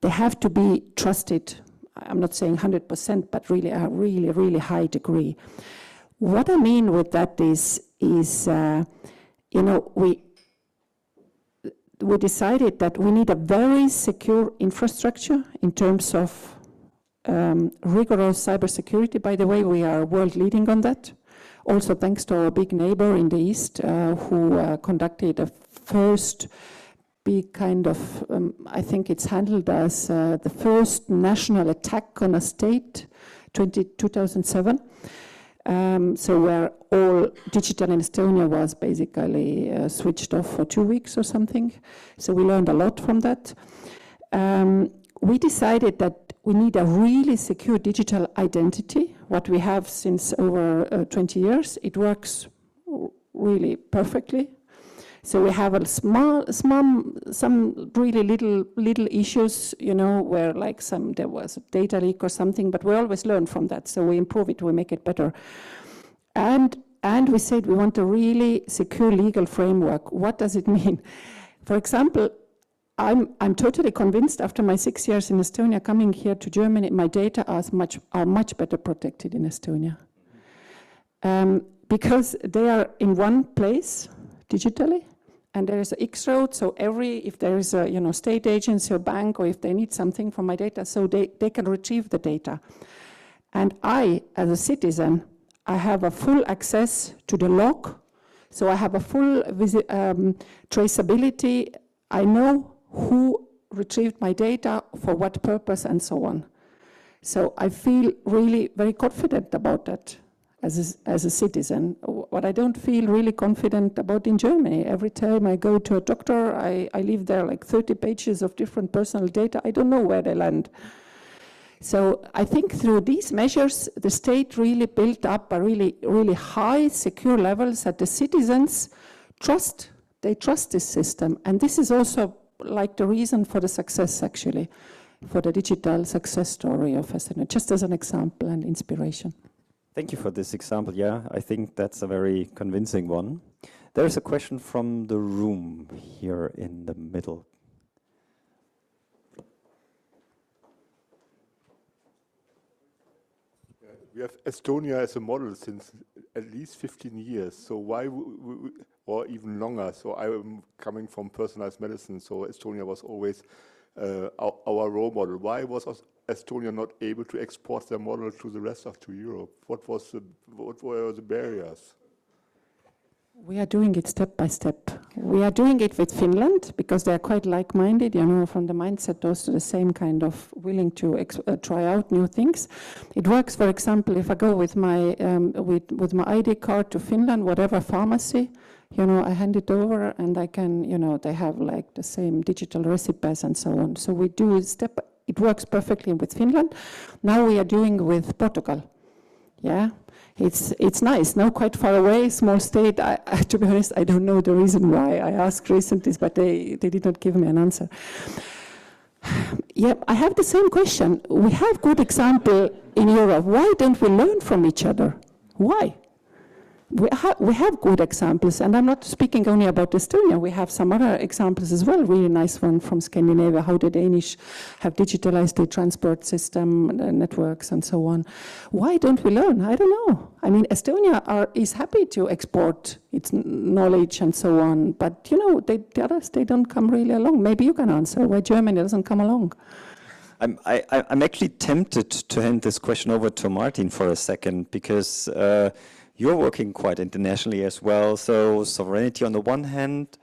they have to be trusted. I'm not saying 100%, but really a really, really high degree. What I mean with that is you know, we decided that we need a very secure infrastructure in terms of rigorous cybersecurity. By the way, we are world leading on that. Also thanks to our big neighbor in the east who conducted a first big kind of, I think it's handled as the first national attack on a state, 2007. So where all digital in Estonia was basically switched off for 2 weeks or something. So we learned a lot from that. We decided that we need a really secure digital identity, what we have since over 20 years. It works really perfectly. So we have some really little issues, you know, where like there was a data leak or something, but we always learn from that. So we improve it, we make it better. And we said we want a really secure legal framework. What does it mean? For example, I'm totally convinced after my 6 years in Estonia, coming here to Germany, my data are much better protected in Estonia. Because they are in one place digitally, and there is an X road, so if there is a state agency or bank, or if they need something from my data, so they can retrieve the data. And I, as a citizen, I have a full access to the log, so I have a full traceability. I know who retrieved my data, for what purpose, and so on. So I feel really very confident about that as a citizen. What I don't feel really confident about in Germany. Every time I go to a doctor, I leave there like 30 pages of different personal data. I don't know where they land. So I think through these measures, the state really built up a really, really high secure levels that the citizens trust. They trust this system. And this is also like the reason for the success, actually, for the digital success story of Estonia, just as an example and inspiration. Thank you for this example. Yeah, I think that's a very convincing one. There's a question from the room here in the middle. We have Estonia as a model since at least 15 years. So why, or even longer. So I am coming from personalized medicine. So Estonia was always our role model. Why was Estonia not able to export their model to the rest of Europe? What were the barriers? We are doing it step by step. We are doing it with Finland because they are quite like-minded, you know, from the mindset also the same kind of willing to try out new things. It works, for example, if I go with my ID card to Finland, whatever pharmacy, you know, I hand it over and I can, you know, they have like the same digital recipes and so on. So we do step it works perfectly with Finland. Now we are doing with Portugal. Yeah, it's nice. Now quite far away, small state. To be honest, I don't know the reason why. I asked recently, but they did not give me an answer. Yeah, I have the same question. We have good example in Europe. Why don't we learn from each other? Why? We have good examples, and I'm not speaking only about Estonia. We have some other examples as well, really nice one from Scandinavia, how the Danish have digitalized their transport system, networks, and so on. Why don't we learn? I don't know. I mean, Estonia is happy to export its knowledge and so on, but you know, the others, they don't come really along. Maybe you can answer why Germany doesn't come along. I'm actually tempted to hand this question over to Martin for a second, because you're working quite internationally as well. So sovereignty on the one hand,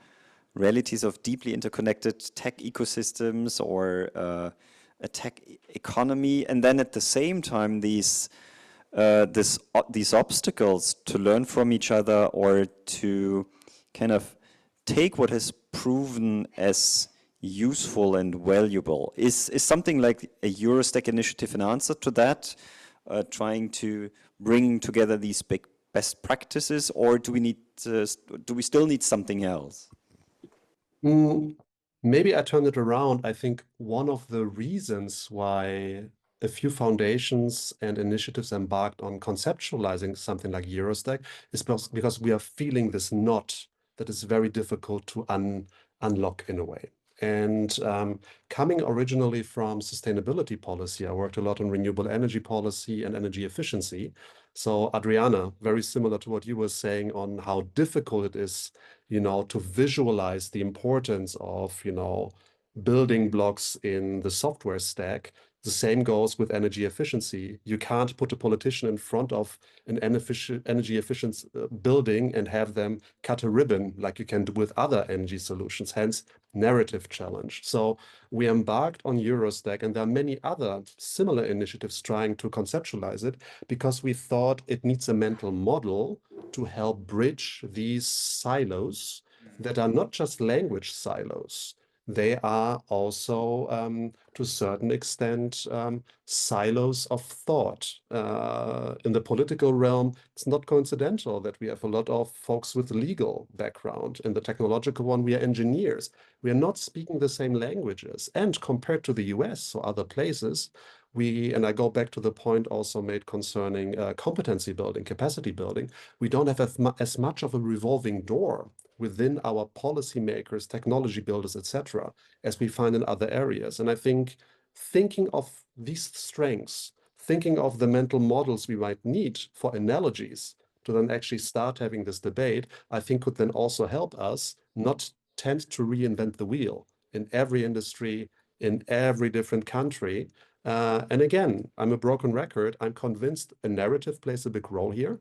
realities of deeply interconnected tech ecosystems or a tech economy, and then at the same time these obstacles to learn from each other or to kind of take what has proven as useful and valuable. Is something like a EuroStack initiative an answer to that, trying to bring together these big best practices, or do we still need something else? Maybe I turn it around. I think one of the reasons why a few foundations and initiatives embarked on conceptualizing something like EuroStack is because we are feeling this knot that is very difficult to unlock in a way. And coming originally from sustainability policy, I worked a lot on renewable energy policy and energy efficiency. So Adriana, very similar to what you were saying on how difficult it is, you know, to visualize the importance of, you know, building blocks in the software stack. The same goes with energy efficiency. You can't put a politician in front of an energy efficient building and have them cut a ribbon like you can do with other energy solutions, hence narrative challenge. So we embarked on EuroStack, and there are many other similar initiatives trying to conceptualize it, because we thought it needs a mental model to help bridge these silos that are not just language silos. They are also, to a certain extent, silos of thought. In the political realm, it's not coincidental that we have a lot of folks with legal background. In the technological one, we are engineers. We are not speaking the same languages. And compared to the US or other places, and I go back to the point also made concerning competency building, capacity building, we don't have as much of a revolving door within our policymakers, technology builders, etc., as we find in other areas. And I think thinking of these strengths, thinking of the mental models we might need for analogies to then actually start having this debate, I think could then also help us not tend to reinvent the wheel in every industry, in every different country. And again, I'm a broken record. I'm convinced a narrative plays a big role here,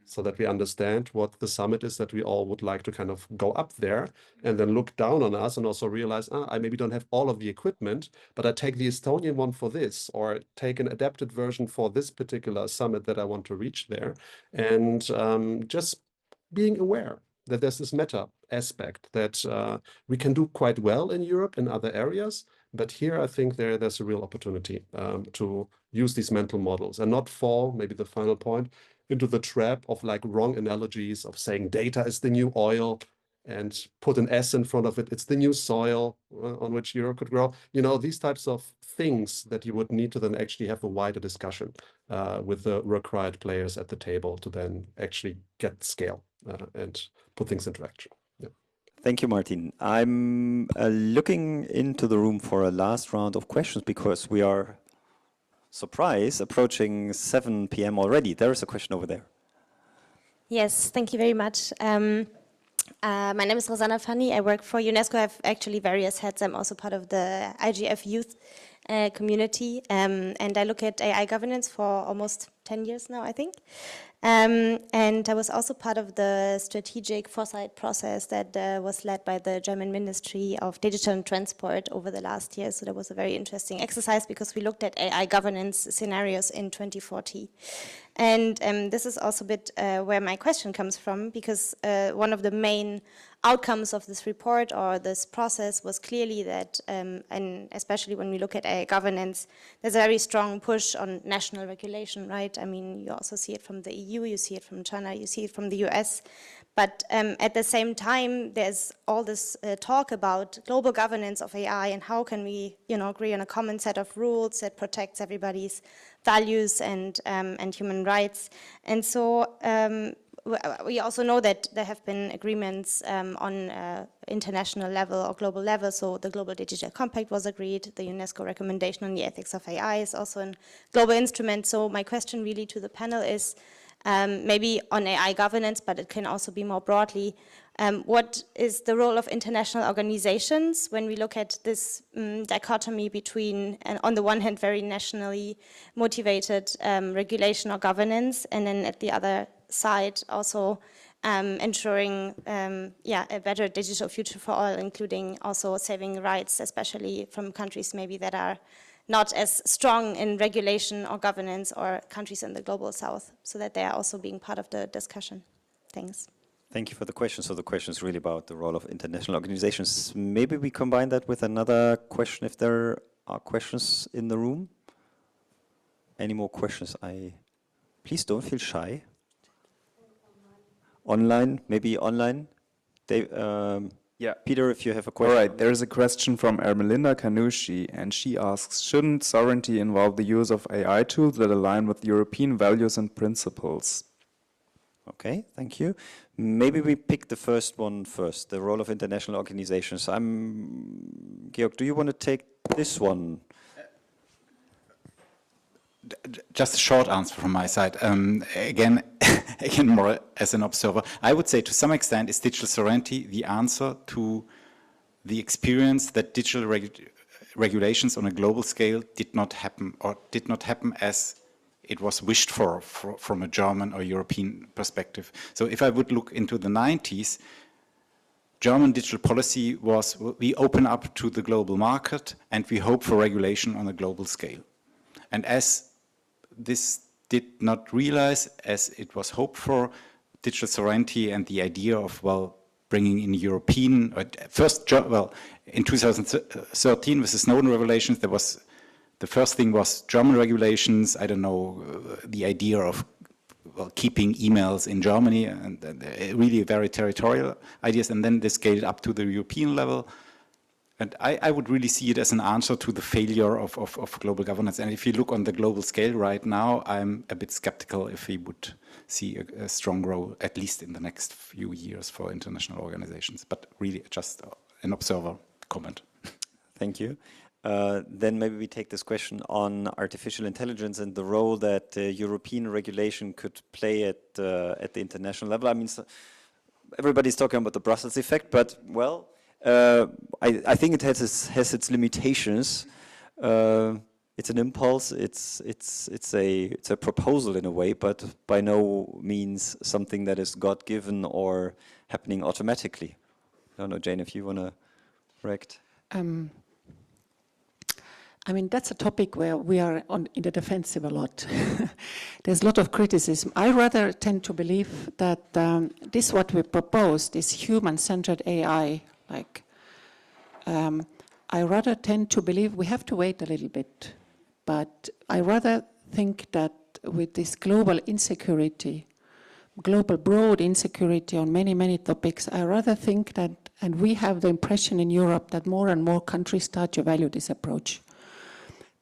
so that we understand what the summit is that we all would like to kind of go up there and then look down on us and also realize, I maybe don't have all of the equipment, but I take the Estonian one for this, or take an adapted version for this particular summit that I want to reach there. And just being aware that there's this meta aspect that we can do quite well in Europe in other areas. But here, I think there's a real opportunity to use these mental models and not fall, maybe the final point, into the trap of like wrong analogies of saying data is the new oil and put an S in front of it. It's the new soil on which Europe could grow. You know, these types of things that you would need to then actually have a wider discussion with the required players at the table to then actually get scale and put things into action. Yeah. Thank you, Martin. I'm looking into the room for a last round of questions because we are, surprise, approaching 7 p.m. already. There is a question over there. Yes, thank you very much. My name is Rosanna Fanny. I work for UNESCO. I have actually various hats. I'm also part of the IGF youth community. And I look at AI governance for almost 10 years now, I think. And I was also part of the strategic foresight process that was led by the German Ministry of Digital and Transport over the last year. So that was a very interesting exercise because we looked at AI governance scenarios in 2040. And this is also a bit where my question comes from, because one of the main outcomes of this report or this process was clearly that, and especially when we look at AI governance, there's a very strong push on national regulation, right? I mean, you also see it from the EU, you see it from China, you see it from the US. But at the same time, there's all this talk about global governance of AI and how can we, agree on a common set of rules that protects everybody's values and human rights. And so we also know that there have been agreements on international level or global level. So the Global Digital Compact was agreed. The UNESCO recommendation on the ethics of AI is also a global instrument. So my question really to the panel is maybe on AI governance, but it can also be more broadly. What is the role of international organizations when we look at this dichotomy between, on the one hand, very nationally motivated regulation or governance, and then at the other side also ensuring a better digital future for all, including also saving rights, especially from countries maybe that are not as strong in regulation or governance, or countries in the global south, so that they are also being part of the discussion. Thanks. Thank you for the question. So the question is really about the role of international organizations. Maybe we combine that with another question if there are questions in the room. Any more questions? Please don't feel shy. Online, maybe online. Dave, yeah. Peter, if you have a question. All right, there is a question from Ermelinda Kanushi, and she asks, shouldn't sovereignty involve the use of AI tools that align with European values and principles? Okay, thank you. Maybe we pick the first one first, the role of international organizations. Georg, do you want to take this one? Just a short answer from my side. Again, more as an observer, I would say to some extent is digital sovereignty the answer to the experience that digital regulations on a global scale did not happen as it was wished for from a German or European perspective. So if I would look into the 90s, German digital policy was we open up to the global market and we hope for regulation on a global scale. And as this did not realize, as it was hoped for, digital sovereignty and the idea of, bringing in European, in 2013 with the Snowden revelations, the first thing was German regulations, the idea of keeping emails in Germany, and really very territorial ideas, and then they scaled up to the European level. And I would really see it as an answer to the failure of global governance. And if you look on the global scale right now, I'm a bit skeptical if we would see a strong role, at least in the next few years, for international organizations. But really just an observer comment. Thank you. Then maybe we take this question on artificial intelligence and the role that European regulation could play at the international level. I mean, everybody's talking about the Brussels effect, but I think it has its limitations. It's an impulse. It's a proposal in a way, but by no means something that is God-given or happening automatically. I don't know, Jane, if you want to react. I mean, that's a topic where we are in the defensive a lot. There's a lot of criticism. I rather tend to believe that this what we propose, this human-centered AI, I rather tend to believe we have to wait a little bit. But I rather think that with this global insecurity, global broad insecurity on many, many topics, I rather think that, and we have the impression in Europe that more and more countries start to value this approach.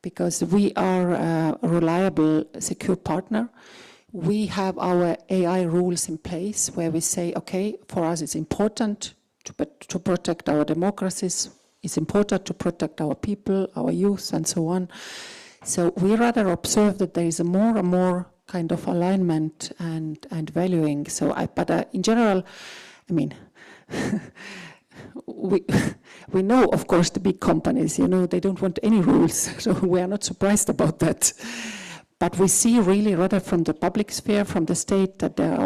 Because we are a reliable, secure partner. We have our AI rules in place where we say, okay, for us it's important to protect our democracies, it's important to protect our people, our youth, and so on. So we rather observe that there is a more and more kind of alignment and valuing. So, in general, I mean, we know, of course, the big companies, they don't want any rules, so we are not surprised about that. but we see really rather from the public sphere, from the state, that there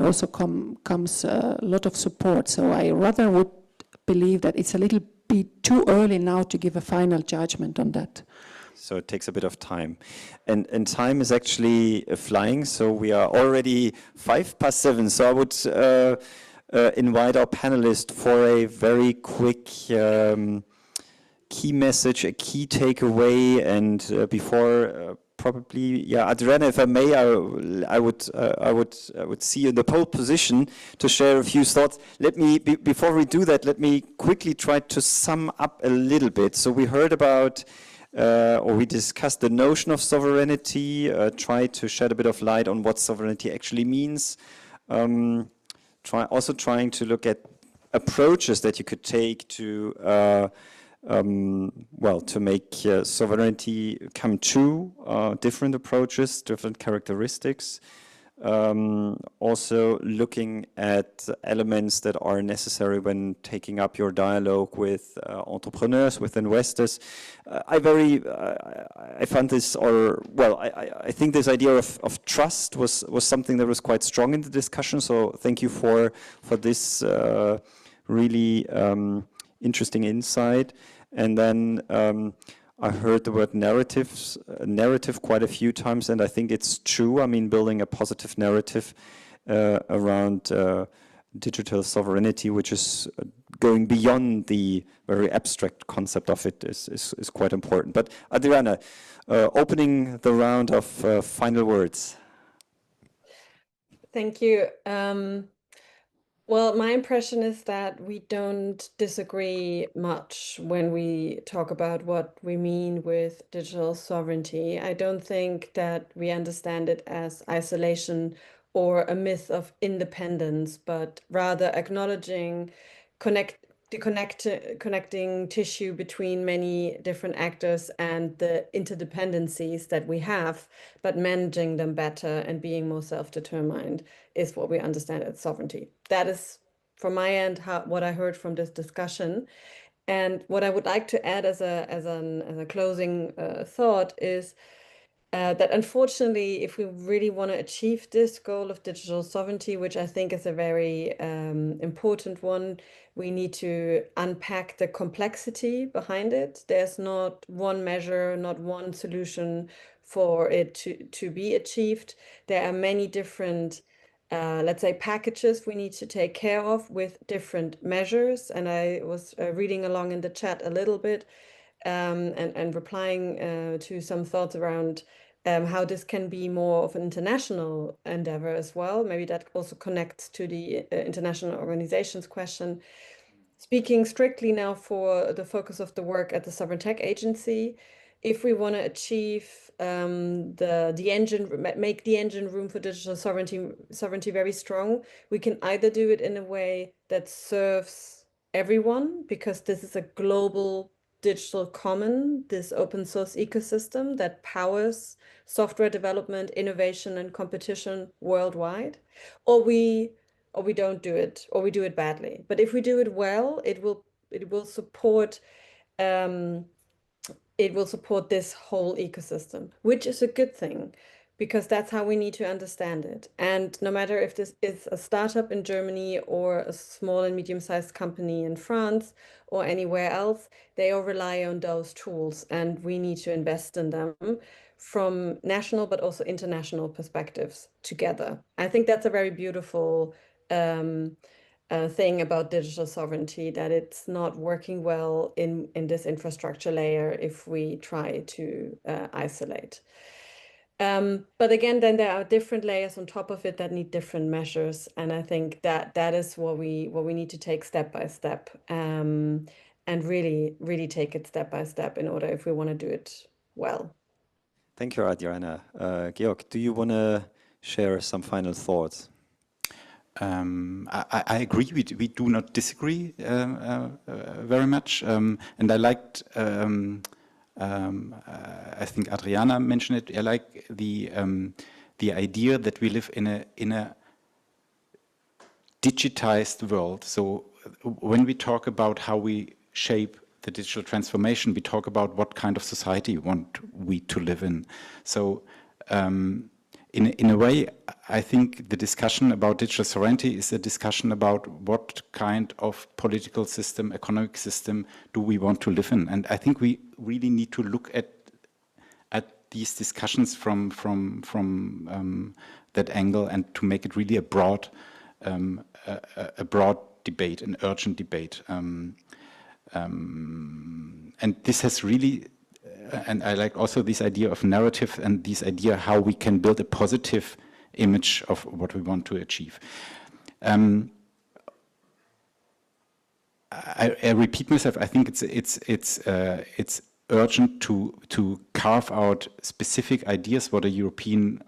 also comes a lot of support. So I rather would believe that it's a little bit too early now to give a final judgment on that. So it takes a bit of time. And time is actually flying, so we are already 7:05. So I would invite our panelists for a very quick key message, a key takeaway, and before probably, yeah, Adriana, if I may, I would see you in the pole position to share a few thoughts. Let me, before we do that, let me quickly try to sum up a little bit. So we heard about, or we discussed the notion of sovereignty, try to shed a bit of light on what sovereignty actually means. Also trying to look at approaches that you could take to well, to make sovereignty come true, different approaches, different characteristics. Also looking at elements that are necessary when taking up your dialogue with entrepreneurs, with investors. I found this, or well, I think this idea of trust was something that was quite strong in the discussion. So thank you for this really interesting insight. And then I heard the word narrative quite a few times, and I think it's true. I mean, building a positive narrative around digital sovereignty, which is going beyond the very abstract concept of it, is quite important. But Adriana, opening the round of final words. Thank you. Well, my impression is that we don't disagree much when we talk about what we mean with digital sovereignty. I don't think that we understand it as isolation or a myth of independence, but rather acknowledging connecting tissue between many different actors and the interdependencies that we have, but managing them better and being more self-determined is what we understand as sovereignty. That is, from my end, what I heard from this discussion. And what I would like to add as a closing thought is that unfortunately, if we really want to achieve this goal of digital sovereignty, which I think is a very important one, we need to unpack the complexity behind it. There's not one measure, not one solution for it to be achieved. There are many different, let's say, packages we need to take care of with different measures. And I was reading along in the chat a little bit and replying to some thoughts around how this can be more of an international endeavor as well. Maybe that also connects to the international organizations question. Speaking strictly now for the focus of the work at the Sovereign Tech Agency, if we want to achieve the engine, make the engine room for digital sovereignty very strong, we can either do it in a way that serves everyone, because this is a global digital common, this open source ecosystem that powers software development, innovation, and competition worldwide, or we don't do it, or we do it badly. But if we do it well, it will support this whole ecosystem, which is a good thing, because that's how we need to understand it. And no matter if this is a startup in Germany or a small and medium-sized company in France or anywhere else, they all rely on those tools, and we need to invest in them from national but also international perspectives together. I think that's a very beautiful thing about digital sovereignty, that it's not working well in this infrastructure layer if we try to isolate. But again, then there are different layers on top of it that need different measures, and I think that is what we need to take step by step, and really take it step by step in order if we want to do it well. Thank you, Adriana. Georg, do you want to share some final thoughts? I agree. We do not disagree very much, and I liked. I think Adriana mentioned it. I like the idea that we live in a digitized world. So when we talk about how we shape the digital transformation, we talk about what kind of society want we to live in. So in a way, I think the discussion about digital sovereignty is a discussion about what kind of political system, economic system do we want to live in. And I think we really need to look at these discussions from that angle, and to make it really a broad debate, an urgent debate. And this has really, and I like also this idea of narrative and this idea how we can build a positive image of what we want to achieve. I repeat myself. I think it's urgent to carve out specific ideas what a European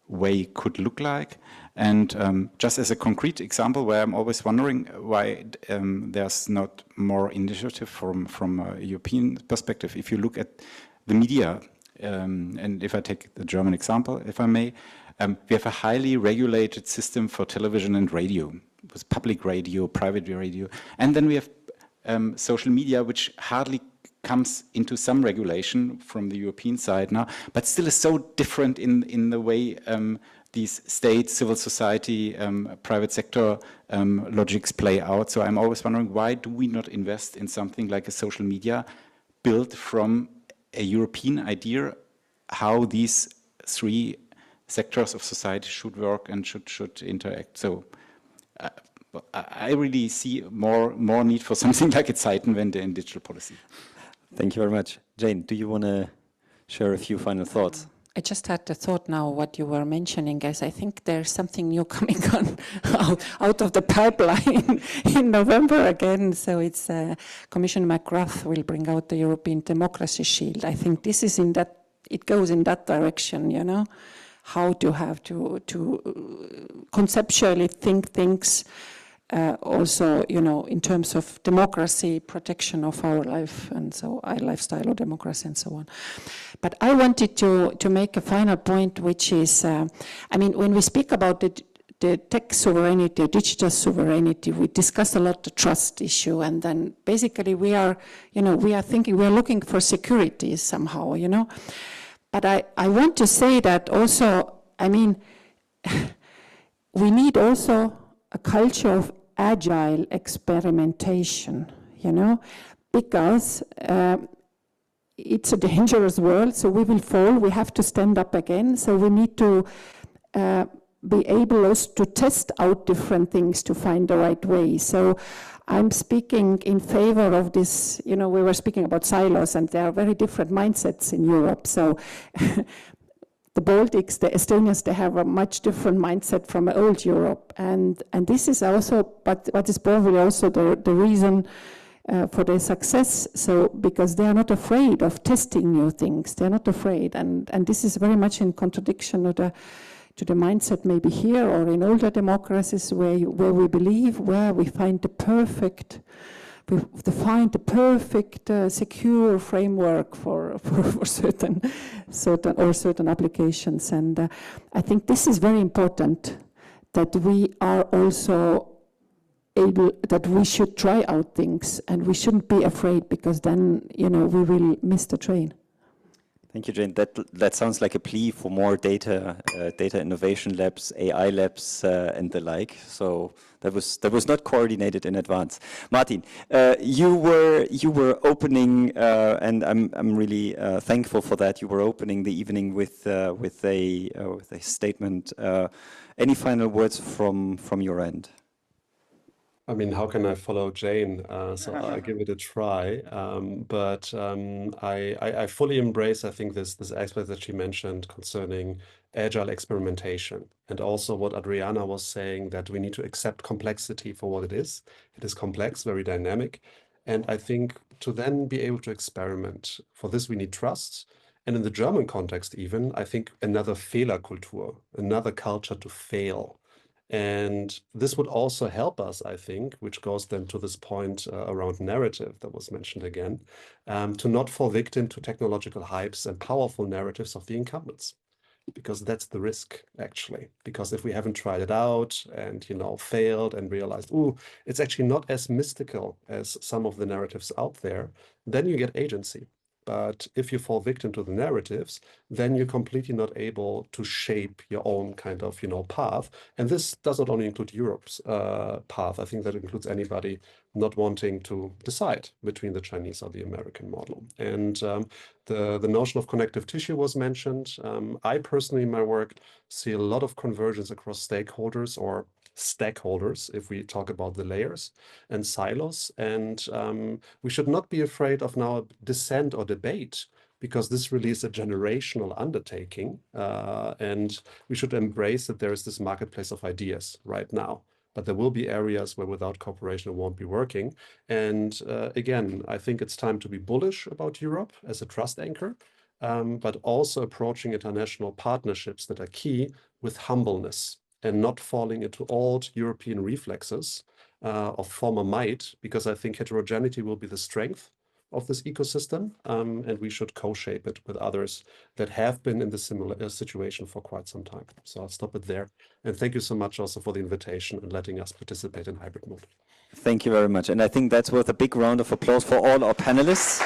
way could look like. And just as a concrete example, where I'm always wondering why there's not more initiative from a European perspective. If you look at the media, and if I take the German example, if I may, we have a highly regulated system for television and radio, with public radio, private radio, and then we have social media, which hardly comes into some regulation from the European side now, but still is so different in the way these state, civil society, private sector logics play out. So I'm always wondering, why do we not invest in something like a social media built from a European idea how these three sectors of society should work and should interact? So I really see more need for something like a Zeitenwende in digital policy. Thank you very much. Jane, do you want to share a few final thoughts? I just had the thought now what you were mentioning, guys. I think there's something new coming on out of the pipeline in November again. So it's Commissioner McGrath will bring out the European Democracy Shield. I think this is it goes in that direction, you know, how to have to conceptually think things also, you know, in terms of democracy, protection of our life, and so our lifestyle of democracy and so on. But I wanted to make a final point, which is, I mean, when we speak about the tech sovereignty, digital sovereignty, we discuss a lot the trust issue, and then basically we are looking for security somehow, you know. But I want to say that also, I mean, we need also a culture of agile experimentation, you know, because it's a dangerous world, so we will fall, we have to stand up again, so we need to be able also to test out different things to find the right way. So I'm speaking in favor of this, you know, we were speaking about silos, and there are very different mindsets in Europe. So the Baltics, the Estonians, they have a much different mindset from old Europe. And this is also, but what is probably also the reason for their success. So, because they are not afraid of testing new things, they're not afraid. And this is very much in contradiction to the mindset maybe here or in older democracies where we believe, where we find the perfect, secure framework for certain applications. And I think this is very important, that we are also able, that we should try out things and we shouldn't be afraid, because then, you know, we will miss the train. Thank you, Jane. That sounds like a plea for more data innovation labs, AI labs, and the like. So that was not coordinated in advance. Martin, you were opening, and I'm really thankful for that. You were opening the evening with a statement. Any final words from your end? I mean, how can I follow Jane? So I'll give it a try. But I fully embrace, I think, this aspect that she mentioned concerning agile experimentation, and also what Adriana was saying, that we need to accept complexity for what it is. It is complex, very dynamic. And I think to then be able to experiment, for this we need trust. And in the German context even, I think another Fehlerkultur, another culture to fail. And this would also help us, I think, which goes then to this point around narrative that was mentioned again, to not fall victim to technological hypes and powerful narratives of the incumbents, because that's the risk, actually. Because if we haven't tried it out and, you know, failed and realized, ooh, it's actually not as mystical as some of the narratives out there, then you get agency. But if you fall victim to the narratives, then you're completely not able to shape your own kind of, path. And this does not only include Europe's path. I think that includes anybody not wanting to decide between the Chinese or the American model. And the notion of connective tissue was mentioned. I personally, in my work, see a lot of convergence across stakeholders or stakeholders, if we talk about the layers and silos. And we should not be afraid of now dissent or debate, because this really is a generational undertaking. And we should embrace that there is this marketplace of ideas right now. But there will be areas where without cooperation it won't be working. And again, I think it's time to be bullish about Europe as a trust anchor, but also approaching international partnerships that are key with humbleness and not falling into old European reflexes of former might, because I think heterogeneity will be the strength of this ecosystem, and we should co-shape it with others that have been in this similar situation for quite some time. So I'll stop it there. And thank you so much also for the invitation and letting us participate in hybrid mode. Thank you very much. And I think that's worth a big round of applause for all our panelists.